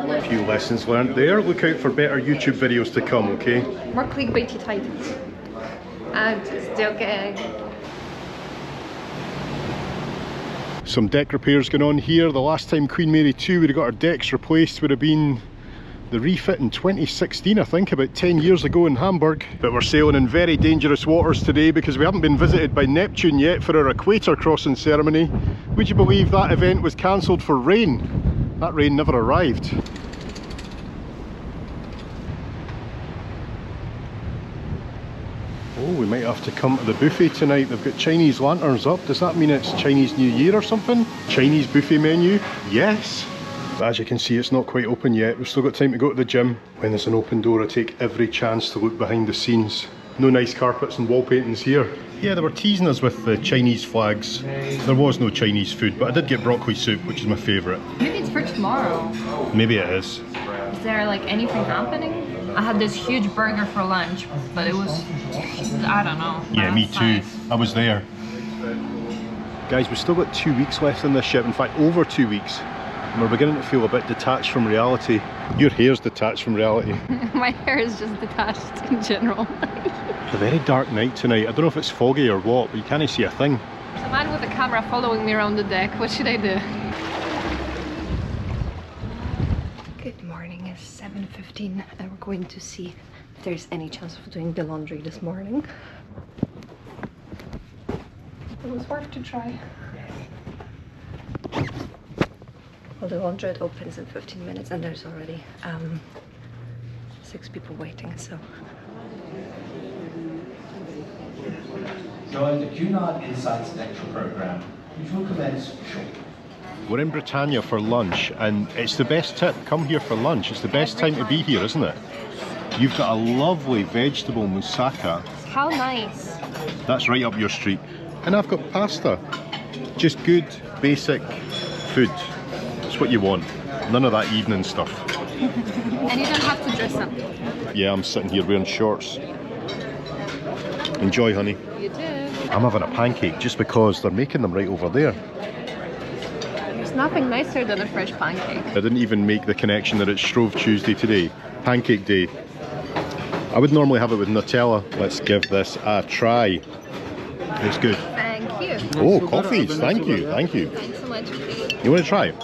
A few lessons learned there. Look out for better YouTube videos to come, okay? More clickbaity titles. I'm just joking. Some deck repairs going on here. The last time Queen Mary 2 would have got our decks replaced would have been the refit in 2016, I think, about 10 years ago in Hamburg. But we're sailing in very dangerous waters today because we haven't been visited by Neptune yet for our equator crossing ceremony. Would you believe that event was cancelled for rain? That rain never arrived. Oh, we might have to come to the buffet tonight. They've got Chinese lanterns up. Does that mean it's Chinese New Year or something? Chinese buffet menu? Yes! But as you can see, it's not quite open yet. We've still got time to go to the gym. When there's an open door, I take every chance to look behind the scenes. No nice carpets and wall paintings here. Yeah, they were teasing us with the Chinese flags. There was no Chinese food, but I did get broccoli soup, which is my favourite. Maybe it's for tomorrow. Maybe it is. Is there like anything happening? I had this huge burger for lunch, but it was, I don't know. Yeah, me too. I was there. Guys, we've still got 2 weeks left on this ship. In fact, over 2 weeks. And we're beginning to feel a bit detached from reality. Your hair's detached from reality. My hair is just detached in general. It's a very dark night tonight. I don't know if it's foggy or what, but you can't see a thing. There's a man with a camera following me around the deck. What should I do? Good morning, it's 7:15 and we're going to see if there's any chance of doing the laundry this morning. It was worth to try. Well, the laundrette opens in 15 minutes and there's already 6 people waiting, so. Join the Cunard Insights lecture program, which will commence shortly. We're in Britannia for lunch, and it's the best tip. Come here for lunch. It's the best time to be here, isn't it? You've got a lovely vegetable moussaka. How nice. That's right up your street. And I've got pasta. Just good, basic food. That's what you want. None of that evening stuff. And you don't have to dress up. Yeah, I'm sitting here wearing shorts. Enjoy, honey. You too. I'm having a pancake just because they're making them right over there. There's nothing nicer than a fresh pancake. I didn't even make the connection that it's Shrove Tuesday today. Pancake day. I would normally have it with Nutella. Let's give this a try. It's good. Thank you. Oh, coffees. Thank you. Thank you. Thanks so much. You want to try it?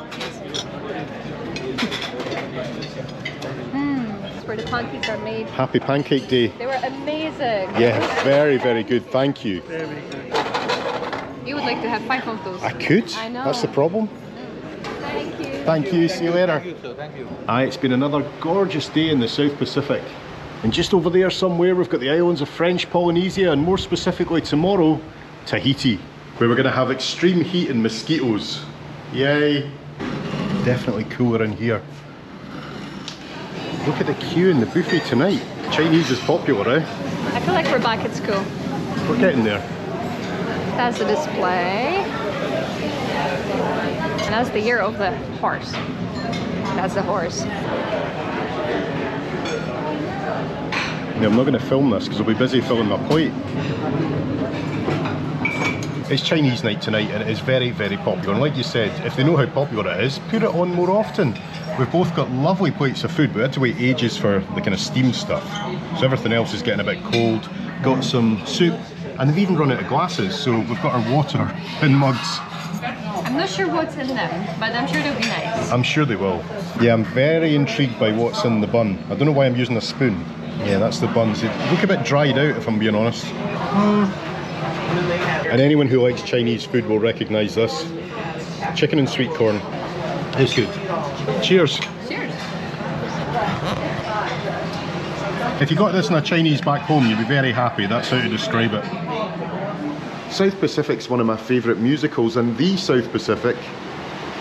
That's where the pancakes are made. Happy Pancake Day. They were amazing. Yeah, very, very good. Thank you. You would like to have 5 of those. I could. I know. That's the problem. Thank you. Thank you. See you later. Thank you. Aye, it's been another gorgeous day in the South Pacific. And just over there somewhere we've got the islands of French Polynesia, and more specifically tomorrow, Tahiti, where we're going to have extreme heat and mosquitoes. Yay! Definitely cooler in here. Look at the queue in the buffet tonight. Chinese is popular, eh? I feel like we're back at school. We're getting there. That's the display. And that's the year of the horse. That's the horse. Yeah, I'm not going to film this because I'll be busy filling my plate. It's Chinese night tonight and it is very, very popular. And like you said, if they know how popular it is, put it on more often. We've both got lovely plates of food, but we had to wait ages for the kind of steamed stuff. So everything else is getting a bit cold. Got some soup, and they've even run out of glasses, so we've got our water in mugs. I'm not sure what's in them, but I'm sure they'll be nice. I'm sure they will. Yeah, I'm very intrigued by what's in the bun. I don't know why I'm using a spoon. Yeah, that's the buns. They look a bit dried out, if I'm being honest. And anyone who likes Chinese food will recognise this. Chicken and sweet corn. It's good. Cheers. Cheers. If you got this in a Chinese back home, you'd be very happy. That's how to describe it. South Pacific's one of my favourite musicals, and the South Pacific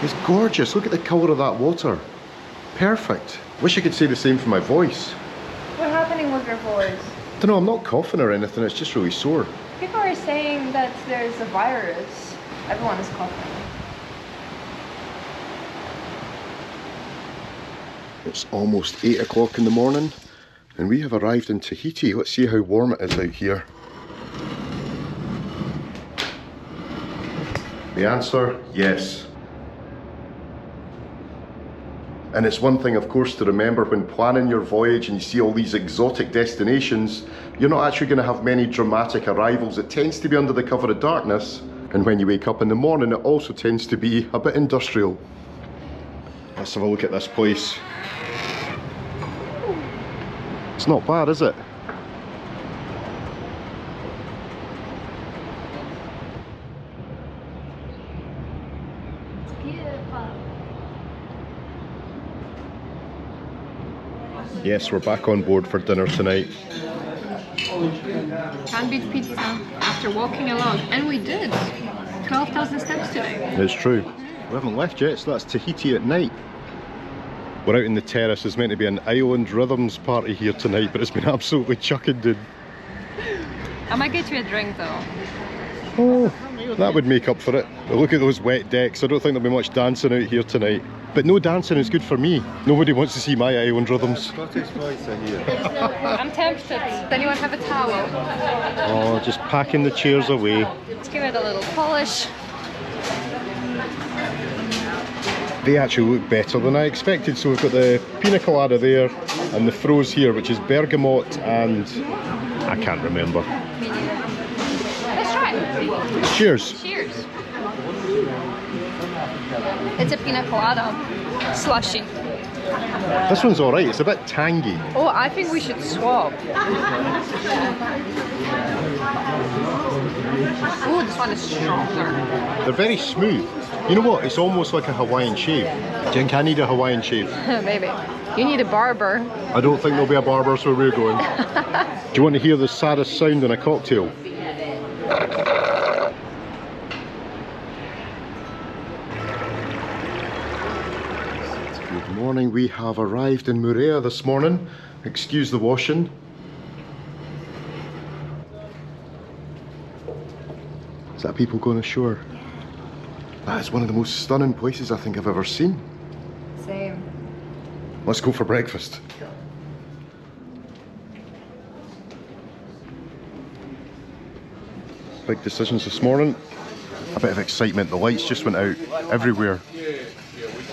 is gorgeous. Look at the colour of that water. Perfect. Wish I could say the same for my voice. What's happening with your voice? I don't know, I'm not coughing or anything, it's just really sore. People are saying that there's a virus. Everyone is coughing. It's almost 8 o'clock in the morning and we have arrived in Tahiti. Let's see how warm it is out here. The answer, yes. And it's one thing, of course, to remember when planning your voyage and you see all these exotic destinations, you're not actually going to have many dramatic arrivals. It tends to be under the cover of darkness. And when you wake up in the morning, it also tends to be a bit industrial. Let's have a look at this place. It's not bad, is it? Yes, we're back on board for dinner tonight. Can't beat pizza after walking along. And we did. 12,000 steps today. It's true. We haven't left yet, so that's Tahiti at night. We're out in the terrace. There's meant to be an island rhythms party here tonight, but it's been absolutely chucking down. I might get you a drink though. Oh, that would make up for it. But look at those wet decks. I don't think there'll be much dancing out here tonight. But no dancing is good for me. Nobody wants to see my island rhythms. Scottish voice I hear. I'm tempted. Does anyone have a towel? Oh, just packing the chairs away. Let's give it a little polish. They actually look better than I expected. So we've got the pina colada there and the froze here, which is bergamot and I can't remember. Let's try it. Cheers. Cheers. It's a pina colada slushy. This one's alright, it's a bit tangy. Oh, I think we should swap. Oh, this one is stronger. They're very smooth. You know what? It's almost like a Hawaiian shave. Do you think I need a Hawaiian shave? Maybe. You need a barber. I don't think there'll be a barber's where we're going. Do you want to hear the saddest sound in a cocktail? Good morning. We have arrived in Moorea this morning. Excuse the washing. Is that people going ashore? That is one of the most stunning places I think I've ever seen. Same. Let's go for breakfast. Big decisions this morning. A bit of excitement. The lights just went out everywhere.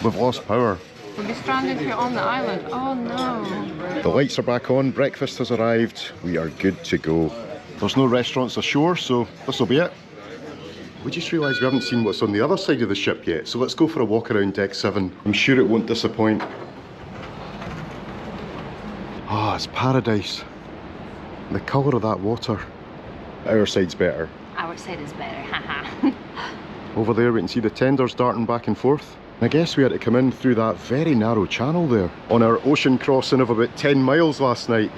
We've lost power. We'll be stranded here on the island. Oh no. The lights are back on. Breakfast has arrived. We are good to go. There's no restaurants ashore, so this will be it. We just realised we haven't seen what's on the other side of the ship yet, so let's go for a walk around deck 7. I'm sure it won't disappoint. Ah, it's paradise. The colour of that water. Our side's better. Our side is better, haha. Over there we can see the tenders darting back and forth. And I guess we had to come in through that very narrow channel there on our ocean crossing of about 10 miles last night.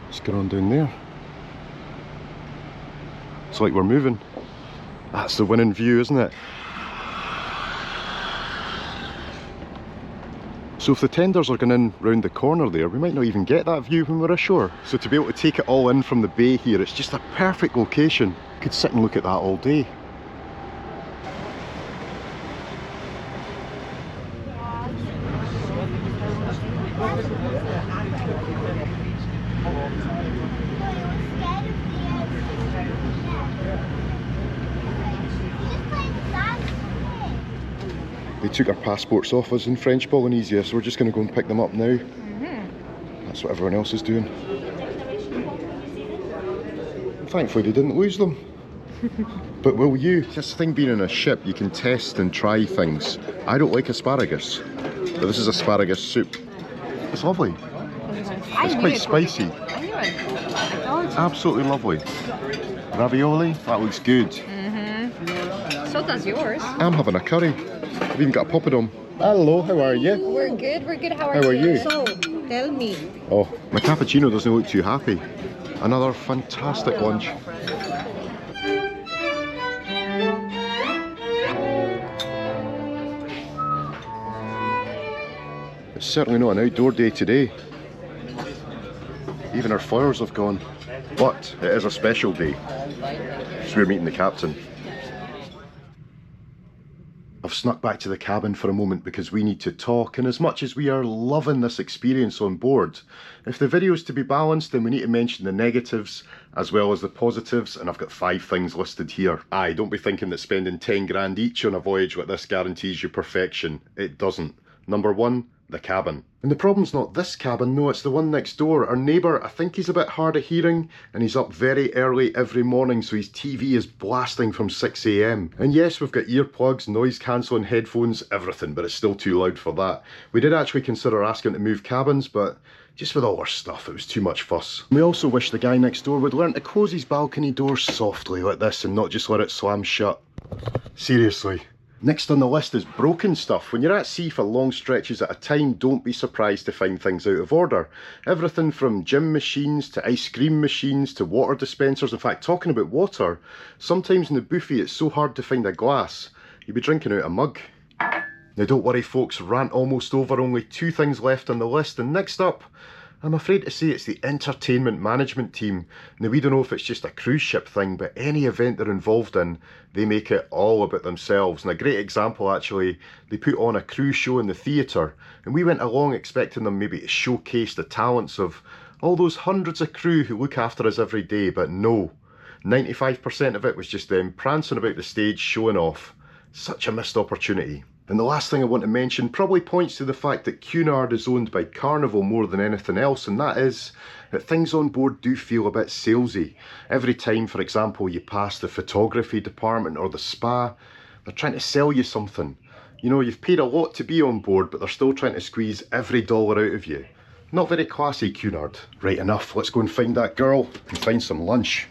Let's get on down there. It's like we're moving. That's the winning view, isn't it? So if the tenders are going in round the corner there, we might not even get that view when we're ashore. So to be able to take it all in from the bay here, it's just a perfect location. You could sit and look at that all day. They took our passports off us in French Polynesia, so we're just going to go and pick them up now. That's what everyone else is doing. Thankfully they didn't lose them. But will you? This thing being in a ship, you can test and try things. I don't like asparagus, but this is asparagus soup. It's lovely. It's quite spicy. Absolutely lovely. Ravioli, that looks good. So does yours. I'm having a curry. I've even got a poppadom. Hello, how are you? We're good, how are you? So, tell me. Oh, my cappuccino doesn't look too happy. Another fantastic lunch. It's certainly not an outdoor day today. Even our flowers have gone. But it is a special day. So we're meeting the captain. I've snuck back to the cabin for a moment because we need to talk, and as much as we are loving this experience on board, if the video is to be balanced, then we need to mention the negatives as well as the positives, and I've got 5 things listed here. Aye, don't be thinking that spending 10 grand each on a voyage like this guarantees you perfection. It doesn't. Number 1, the cabin. And the problem's not this cabin, no, it's the one next door. Our neighbour, I think he's a bit hard of hearing, and he's up very early every morning, so his TV is blasting from 6 AM. And yes, we've got earplugs, noise cancelling headphones, everything, but it's still too loud for that. We did actually consider asking to move cabins, but just with all our stuff, it was too much fuss. We also wish the guy next door would learn to close his balcony door softly like this and not just let it slam shut. Seriously. Next on the list is broken stuff. When you're at sea for long stretches at a time, don't be surprised to find things out of order. Everything from gym machines to ice cream machines to water dispensers. In fact, talking about water, sometimes in the buffet it's so hard to find a glass, you'll be drinking out a mug. Now don't worry folks, rant almost over, only 2 things left on the list, and next up, I'm afraid to say it's the entertainment management team. Now we don't know if it's just a cruise ship thing, but any event they're involved in, they make it all about themselves. And a great example actually, they put on a cruise show in the theatre, and we went along expecting them maybe to showcase the talents of all those hundreds of crew who look after us every day, but no. 95% of it was just them prancing about the stage showing off. Such a missed opportunity. And the last thing I want to mention probably points to the fact that Cunard is owned by Carnival more than anything else, and that is that things on board do feel a bit salesy. Every time, for example, you pass the photography department or the spa, they're trying to sell you something. You know, you've paid a lot to be on board, but they're still trying to squeeze every dollar out of you. Not very classy, Cunard. Right, enough, let's go and find that girl and find some lunch.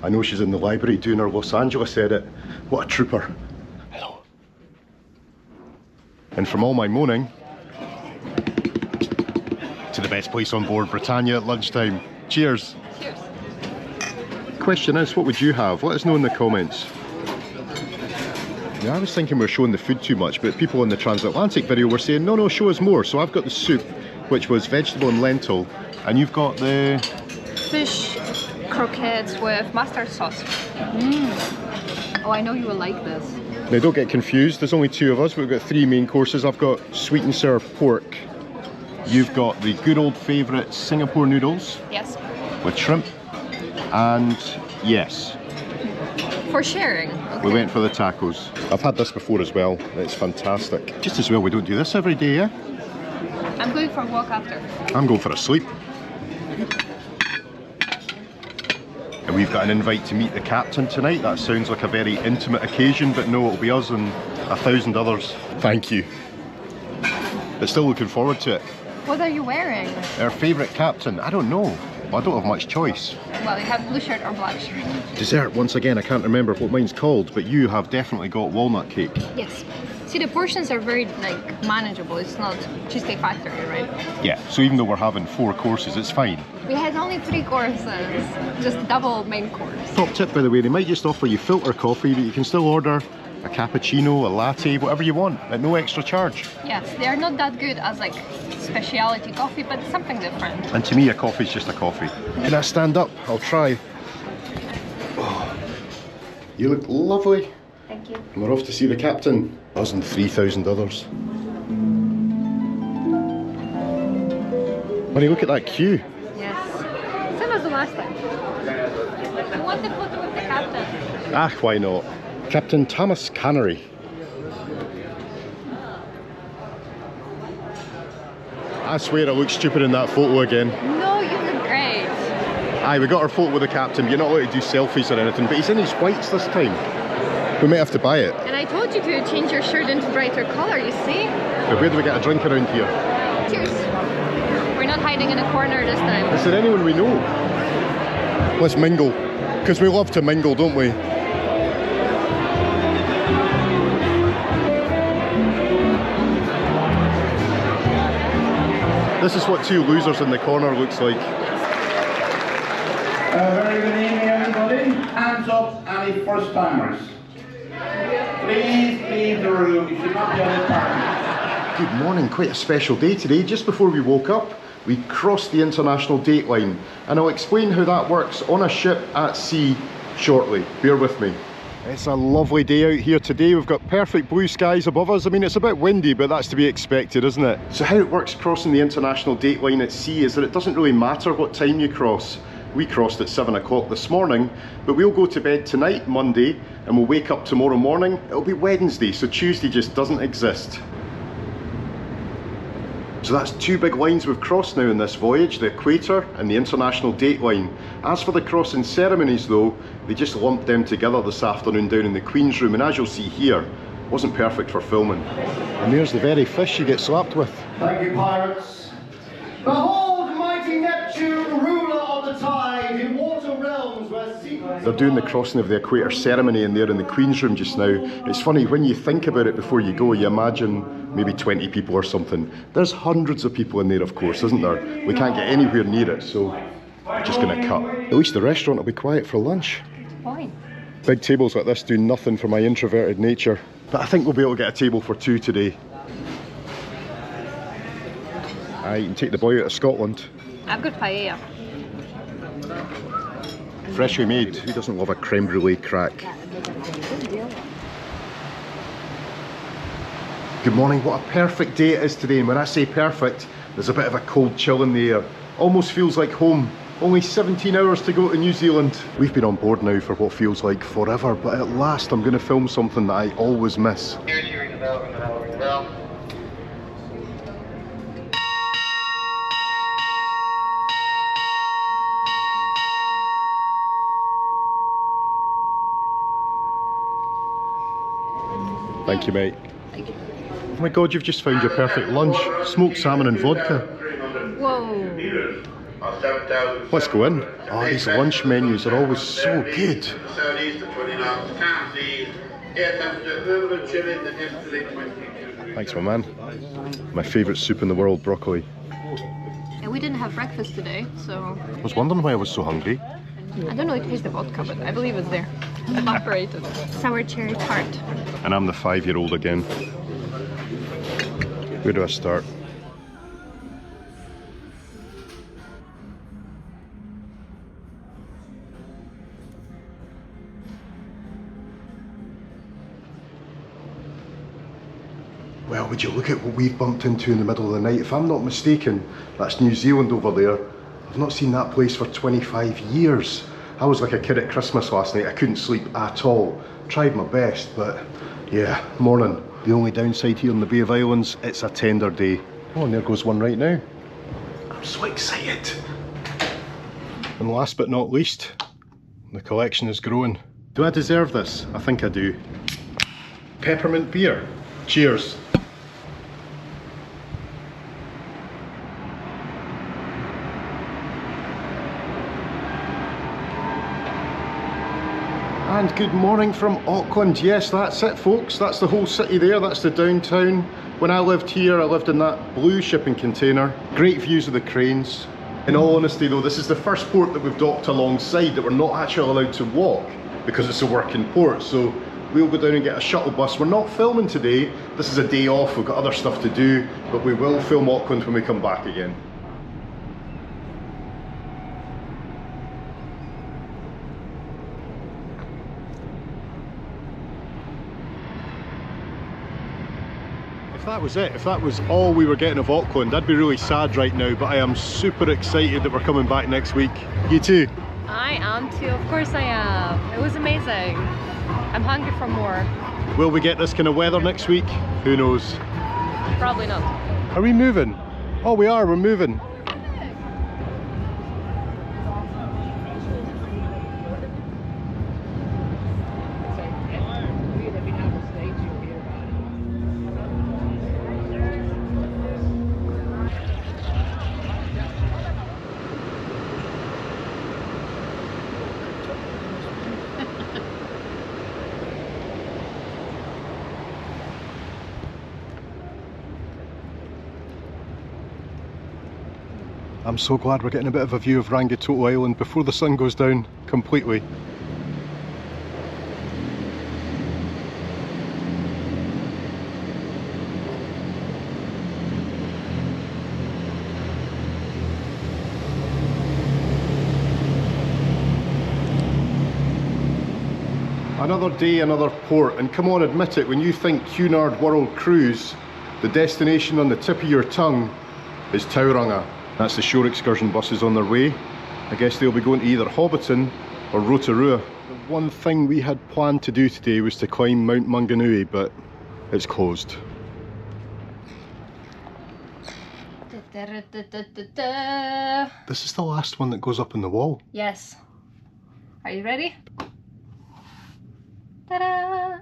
I know she's in the library doing her Los Angeles edit. What a trooper. Hello. And from all my moaning, to the best place on board, Britannia at lunchtime. Cheers. Cheers. Question is, what would you have? Let us know in the comments. Yeah, I was thinking we were showing the food too much, but people in the transatlantic video were saying, no, show us more. So I've got the soup, which was vegetable and lentil, and you've got the... Fish croquettes with mustard sauce. Oh, I know you will like this. Now don't get confused, there's only 2 of us. We've got 3 main courses. I've got sweet and sour pork. You've got the good old favourite Singapore noodles. Yes. With shrimp. And yes. For sharing. Okay. We went for the tacos. I've had this before as well. It's fantastic. Just as well we don't do this every day, yeah? I'm going for a walk after. I'm going for a sleep. And we've got an invite to meet the captain tonight. That sounds like a very intimate occasion, but no, it'll be us and 1,000 others. Thank you. But still looking forward to it. What are you wearing? Our favourite captain? I don't know. Well, I don't have much choice. Well, you have blue shirt or black shirt. Dessert, once again, I can't remember what mine's called, but you have definitely got walnut cake. Yes. See, the portions are very, like, manageable. It's not Cheesecake Factory, right? Yeah, so even though we're having 4 courses, it's fine. We had only 3 courses, just double main course. Top tip, by the way, they might just offer you filter coffee, but you can still order a cappuccino, a latte, whatever you want, at no extra charge. Yes, they are not that good as, like, specialty coffee, but something different. And to me, a coffee's just a coffee. Can I stand up? I'll try. Oh, you look lovely. Thank you. And we're off to see the captain. Us and 3,000 others. Honey, look at that queue. Yes. Same as the last time. I want the photo with the captain. Ah, why not? Captain Thomas Canary. I swear I look stupid in that photo again. No, you look great. Aye, we got our photo with the captain, but you're not allowed to do selfies or anything, but he's in his whites this time. We might have to buy it. And I told you to change your shirt into brighter colour, you see? But where do we get a drink around here? Cheers. We're not hiding in a corner this time. Is there anyone we know? Let's mingle. Because we love to mingle, don't we? This is what 2 losers in the corner looks like. Very good evening, everybody. Hands up, any first timers. Please leave the room. You should not be on this party. Good morning, quite a special day today. Just before we woke up, we crossed the international date line, and I'll explain how that works on a ship at sea shortly. Bear with me. It's a lovely day out here today. We've got perfect blue skies above us. I mean, it's a bit windy, but that's to be expected, isn't it? So how it works crossing the international date line at sea is that it doesn't really matter what time you cross. We crossed at 7 o'clock this morning, but we'll go to bed tonight, Monday, and we'll wake up tomorrow morning. It'll be Wednesday, so Tuesday just doesn't exist. So that's 2 big lines we've crossed now in this voyage, the equator and the international date line. As for the crossing ceremonies though, they just lumped them together this afternoon down in the Queen's room, and as you'll see here, wasn't perfect for filming. And there's the very fish you get slapped with. Thank you, pirates. Behold, mighty Neptune, ruler of the tide, They're doing the crossing of the equator ceremony in there in the Queen's room just now. It's funny, when you think about it before you go, you imagine maybe 20 people or something. There's hundreds of people in there, of course, isn't there? We can't get anywhere near it, so we're just going to cut. At least the restaurant will be quiet for lunch. Good point. Big tables like this do nothing for my introverted nature. But I think we'll be able to get a table for 2 today. You can take the boy out of Scotland. I've got paella. Freshly made. Who doesn't love a creme brulee crack? Good morning. What a perfect day it is today. And when I say perfect, there's a bit of a cold chill in the air. Almost feels like home. Only 17 hours to go to New Zealand. We've been on board now for what feels like forever, but at last I'm going to film something that I always miss. Thank you, mate. Thank you. Oh my god, you've just found your perfect lunch. Smoked salmon and vodka. Whoa. Let's go in. Oh, these lunch menus are always so good. Thanks, my man. My favourite soup in the world, broccoli. And we didn't have breakfast today, so... I was wondering why I was so hungry. I don't know, it tastes the vodka, but I believe it's there. Evaporated. Sour cherry tart. And I'm the 5-year-old again. Where do I start? Well, would you look at what we've bumped into in the middle of the night. If I'm not mistaken, that's New Zealand over there. I've not seen that place for 25 years. I was like a kid at Christmas last night. I couldn't sleep at all. Tried my best, but yeah, morning. The only downside here in the Bay of Islands, it's a tender day. Oh, and there goes one right now. I'm so excited. And last but not least, the collection is growing. Do I deserve this? I think I do. Peppermint beer. Cheers. And good morning from Auckland. Yes, that's it, folks. That's the whole city there. That's the downtown. When I lived here, I lived in that blue shipping container. Great views of the cranes. In all honesty though, this is the first port that we've docked alongside that we're not actually allowed to walk because it's a working port. So we'll go down and get a shuttle bus. We're not filming today. This is a day off. We've got other stuff to do, but we will film Auckland when we come back again. If that was it, if that was all we were getting of Auckland, I'd be really sad right now, but I am super excited that we're coming back next week. You too? I am too, of course I am. It was amazing. I'm hungry for more. Will we get this kind of weather next week? Who knows? Probably not. Are we moving? Oh, we are, we're moving. I'm so glad we're getting a bit of a view of Rangitoto Island before the sun goes down completely. Another day, another port, and come on, admit it, when you think Cunard World Cruise, the destination on the tip of your tongue is Tauranga. That's the shore excursion buses on their way. I guess they'll be going to either Hobbiton or Rotorua. The one thing we had planned to do today was to climb Mount Maunganui, but it's closed. This is the last one that goes up on the wall. Yes. Are you ready? Ta-da!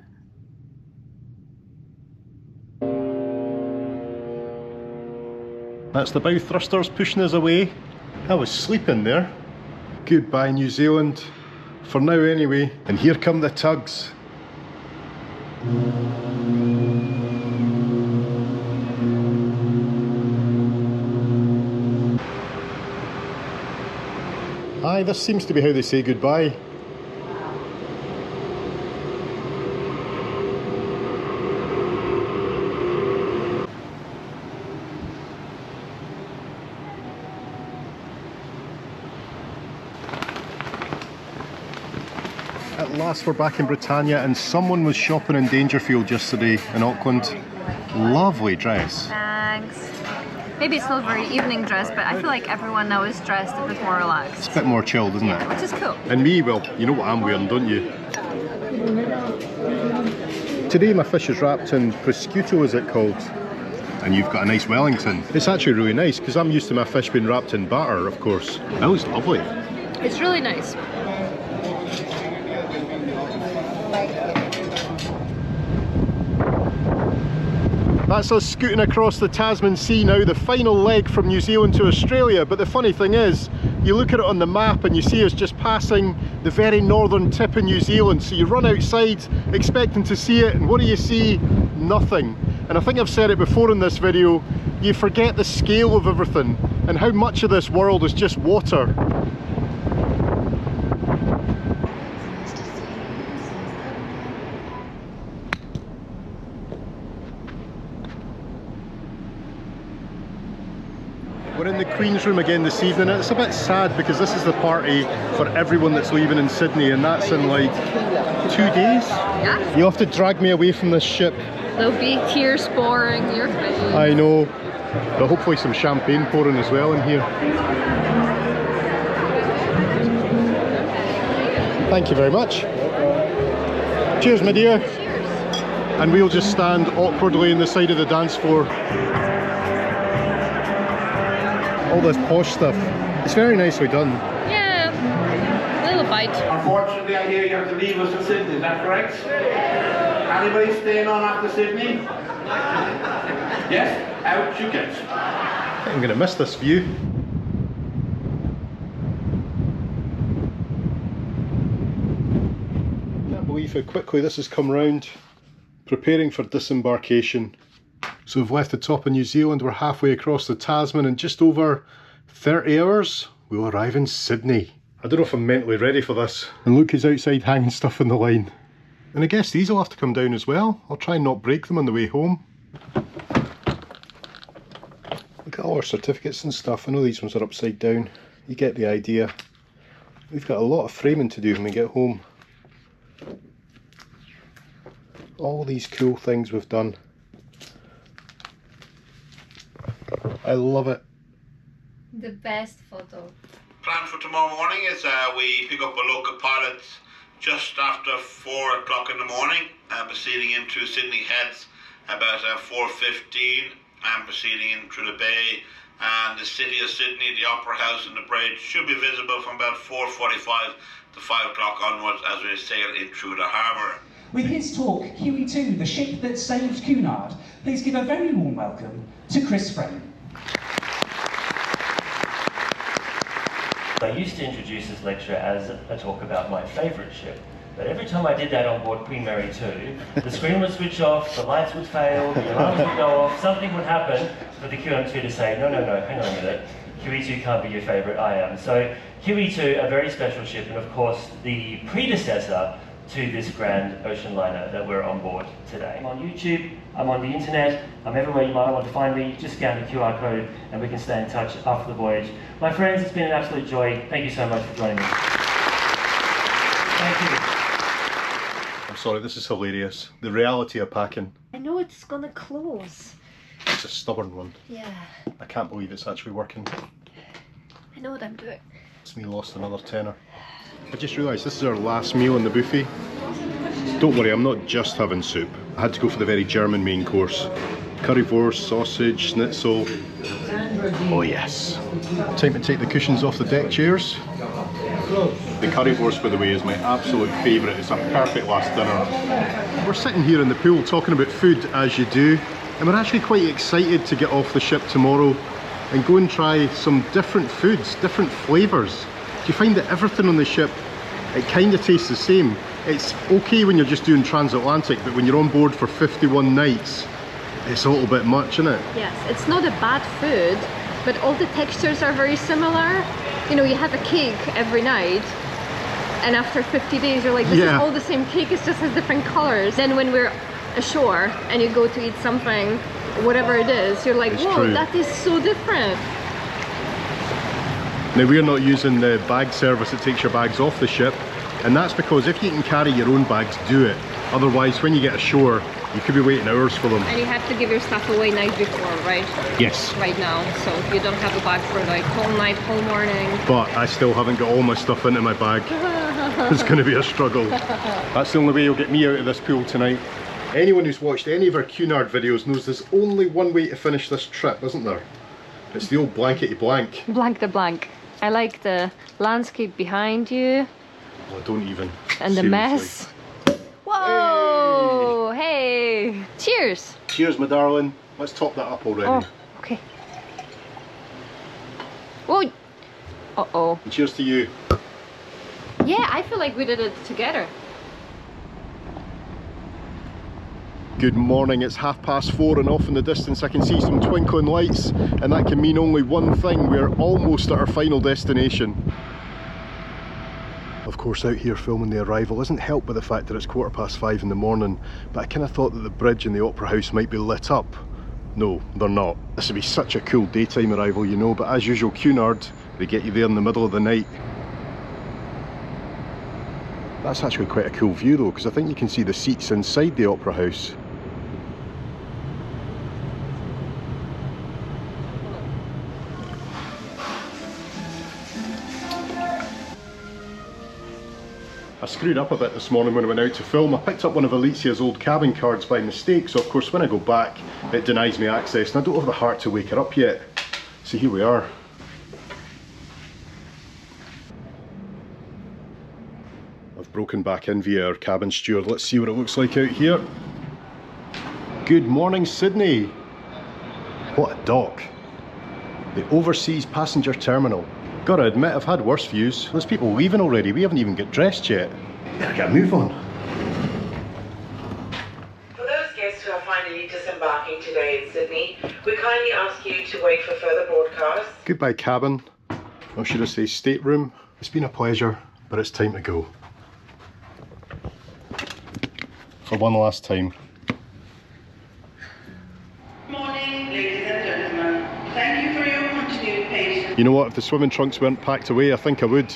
That's the bow thrusters pushing us away. I was sleeping there. Goodbye New Zealand. For now anyway. And here come the tugs. Aye, this seems to be how they say goodbye. At last we're back in Britannia, and someone was shopping in Dangerfield yesterday in Auckland. Lovely dress. Thanks. Maybe it's not very evening dress, but I feel like everyone now is dressed a bit more relaxed. It's a bit more chilled, isn't it? Which is cool. And me, well, you know what I'm wearing, don't you? Today my fish is wrapped in prosciutto, is it called? And you've got a nice Wellington. It's actually really nice, because I'm used to my fish being wrapped in batter, of course. That looks lovely. It's really nice. That's us scooting across the Tasman Sea now, the final leg from New Zealand to Australia. But the funny thing is, you look at it on the map and you see us just passing the very northern tip of New Zealand. So you run outside expecting to see it, and what do you see? Nothing. And I think I've said it before in this video, you forget the scale of everything and how much of this world is just water. We're in the Queen's room again this evening. It's a bit sad because this is the party for everyone that's leaving in Sydney, and that's in like 2 days. Yeah. You'll have to drag me away from this ship. There'll be tears pouring your face. I know, but hopefully some champagne pouring as well in here. Thank you very much. Cheers, my dear. Cheers. And we'll just stand awkwardly on the side of the dance floor. All this posh stuff. It's very nicely done. Yeah, a little bite. Unfortunately, I hear you have to leave us in Sydney, is that correct? Anybody staying on after Sydney? Yes? Out you get. I'm going to miss this view. Can't believe how quickly this has come round. Preparing for disembarkation. So we've left the top of New Zealand, we're halfway across the Tasman, in just over 30 hours we'll arrive in Sydney. I don't know if I'm mentally ready for this. And Luke is outside hanging stuff in the line. And I guess these will have to come down as well. I'll try and not break them on the way home. Look at all our certificates and stuff. I know these ones are upside down. You get the idea. We've got a lot of framing to do when we get home. All these cool things we've done. I love it. The best photo. Plan for tomorrow morning is we pick up a local pilot just after 4 o'clock in the morning, proceeding into Sydney Heads about 4:15, and proceeding in through the bay, and the city of Sydney, the Opera House and the bridge should be visible from about 4:45 to 5 o'clock onwards as we sail in through the harbour. With his talk, Huey 2, the ship that saved Cunard, please give a very warm welcome to Chris Frame. I used to introduce this lecture as a talk about my favourite ship, but every time I did that on board Queen Mary 2, the screen would switch off, the lights would fail, the alarms would go off, something would happen for the QM2 to say, no, hang on a minute, QE2 can't be your favourite, I am. So QE2, a very special ship, and of course the predecessor to this grand ocean liner that we're on board today. I'm on YouTube, I'm on the internet, I'm everywhere you might want to find me. Just scan the QR code and we can stay in touch after the voyage. My friends, it's been an absolute joy. Thank you so much for joining me. Thank you. I'm sorry, this is hilarious. The reality of packing. I know it's gonna close. It's a stubborn one. Yeah. I can't believe it's actually working. I know what I'm doing. It's me lost another tenner. I just realised this is our last meal in the buffet. Don't worry, I'm not just having soup. I had to go for the very German main course. Currywurst, sausage, schnitzel. Oh yes. Time to take the cushions off the deck chairs. The currywurst, by the way, is my absolute favourite. It's a perfect last dinner. We're sitting here in the pool talking about food, as you do, and we're actually quite excited to get off the ship tomorrow and go and try some different foods, different flavours. Do you find that everything on the ship it kind of tastes the same. It's okay when you're just doing transatlantic, but when you're on board for 51 nights, it's a little bit much, isn't it? Yes, it's not a bad food, but all the textures are very similar. You know, you have a cake every night, and after 50 days you're like, this is all the same cake, it just has different colors. Then when we're ashore and you go to eat something, whatever it is, you're like, whoa, that is so different. Now we're not using the bag service that takes your bags off the ship, and that's because if you can carry your own bags, do it. Otherwise, when you get ashore, you could be waiting hours for them. And you have to give your stuff away night before, right? Yes. Right now, so you don't have a bag for like whole night, whole morning. But I still haven't got all my stuff into my bag. It's going to be a struggle. That's the only way you'll get me out of this pool tonight. Anyone who's watched any of our Cunard videos knows there's only one way to finish this trip, isn't there? It's the old blankety blank. Blank the blank. I like the landscape behind you. Well, don't even. And the mess. Whoa! Hey! Cheers! Cheers, my darling. Let's top that up already. Oh, okay. Whoa! Uh-oh. And cheers to you. Yeah, I feel like we did it together. Good morning, it's 4:30 and off in the distance I can see some twinkling lights, and that can mean only one thing: we're almost at our final destination. Of course, out here filming the arrival isn't helped by the fact that it's 5:15 in the morning, but I kind of thought that the bridge and the Opera House might be lit up. No, they're not. This would be such a cool daytime arrival, you know, but as usual, Cunard, they get you there in the middle of the night. That's actually quite a cool view though, because I think you can see the seats inside the Opera House. I screwed up a bit this morning when I went out to film. I picked up one of Alicia's old cabin cards by mistake, so of course when I go back it denies me access, and I don't have the heart to wake her up yet. So here we are. I've broken back in via our cabin steward. Let's see what it looks like out here. Good morning, Sydney. What a dock. The Overseas Passenger Terminal. Gotta admit, I've had worse views. There's people leaving already. We haven't even got dressed yet. Better get a move on. For those guests who are finally disembarking today in Sydney, we kindly ask you to wait for further broadcasts. Goodbye, cabin. Or should I say stateroom? It's been a pleasure, but it's time to go. For one last time. Good morning, ladies and gentlemen. Thank you for your continued patience. You know what, if the swimming trunks weren't packed away, I think I would.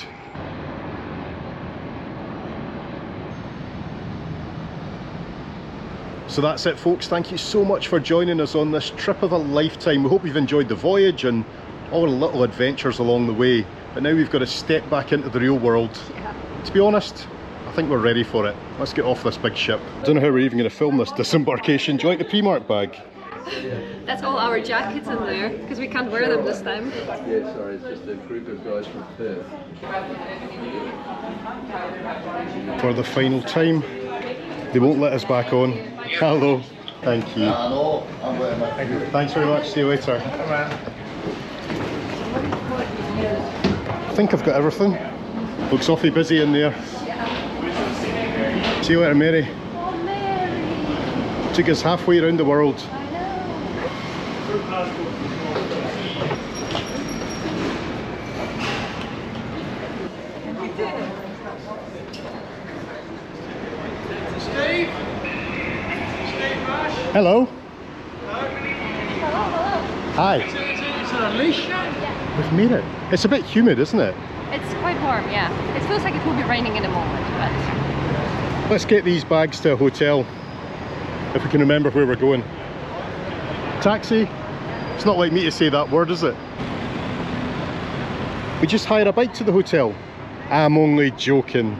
So that's it, folks. Thank you so much for joining us on this trip of a lifetime. We hope you've enjoyed the voyage and all the little adventures along the way. But now we've got to step back into the real world. Yeah. To be honest, I think we're ready for it. Let's get off this big ship. I don't know how we're even going to film this disembarkation. Do you like the Primark bag? That's all our jackets in there, because we can't wear them this time. Yeah, sorry, it's just a group of guys from Perth. For the final time. They won't let us back on. Hello. Thank you. Hello. I'm waiting, mate. Thank you. Thanks very much. See you later. I think I've got everything. Looks awfully busy in there. See you later, Mary. Oh, Mary. Took us halfway around the world. Hello. Hi. Is it a leash? We've made it. It's a bit humid, isn't it? It's quite warm, yeah. It feels like it will be raining in a moment, but... Let's get these bags to a hotel, if we can remember where we're going. Taxi? It's not like me to say that word, is it? We just hire a bike to the hotel. I'm only joking.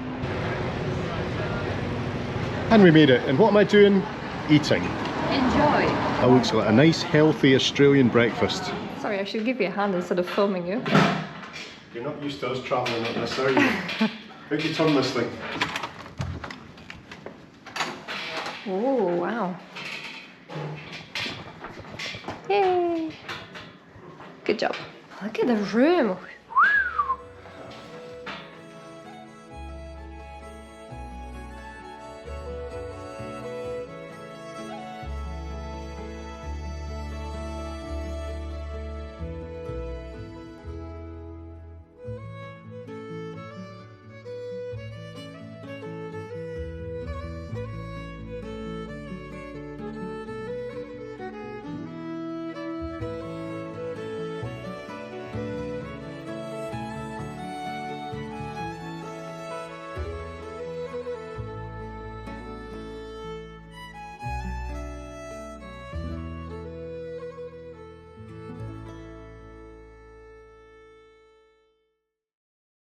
And we made it. And what am I doing? Eating. Enjoy. That looks like a nice, healthy Australian breakfast. Sorry, I should give you a hand instead of filming you. You're not used to us travelling like this, are you? How do you turn this thing? Oh, wow. Yay! Good job. Look at the room.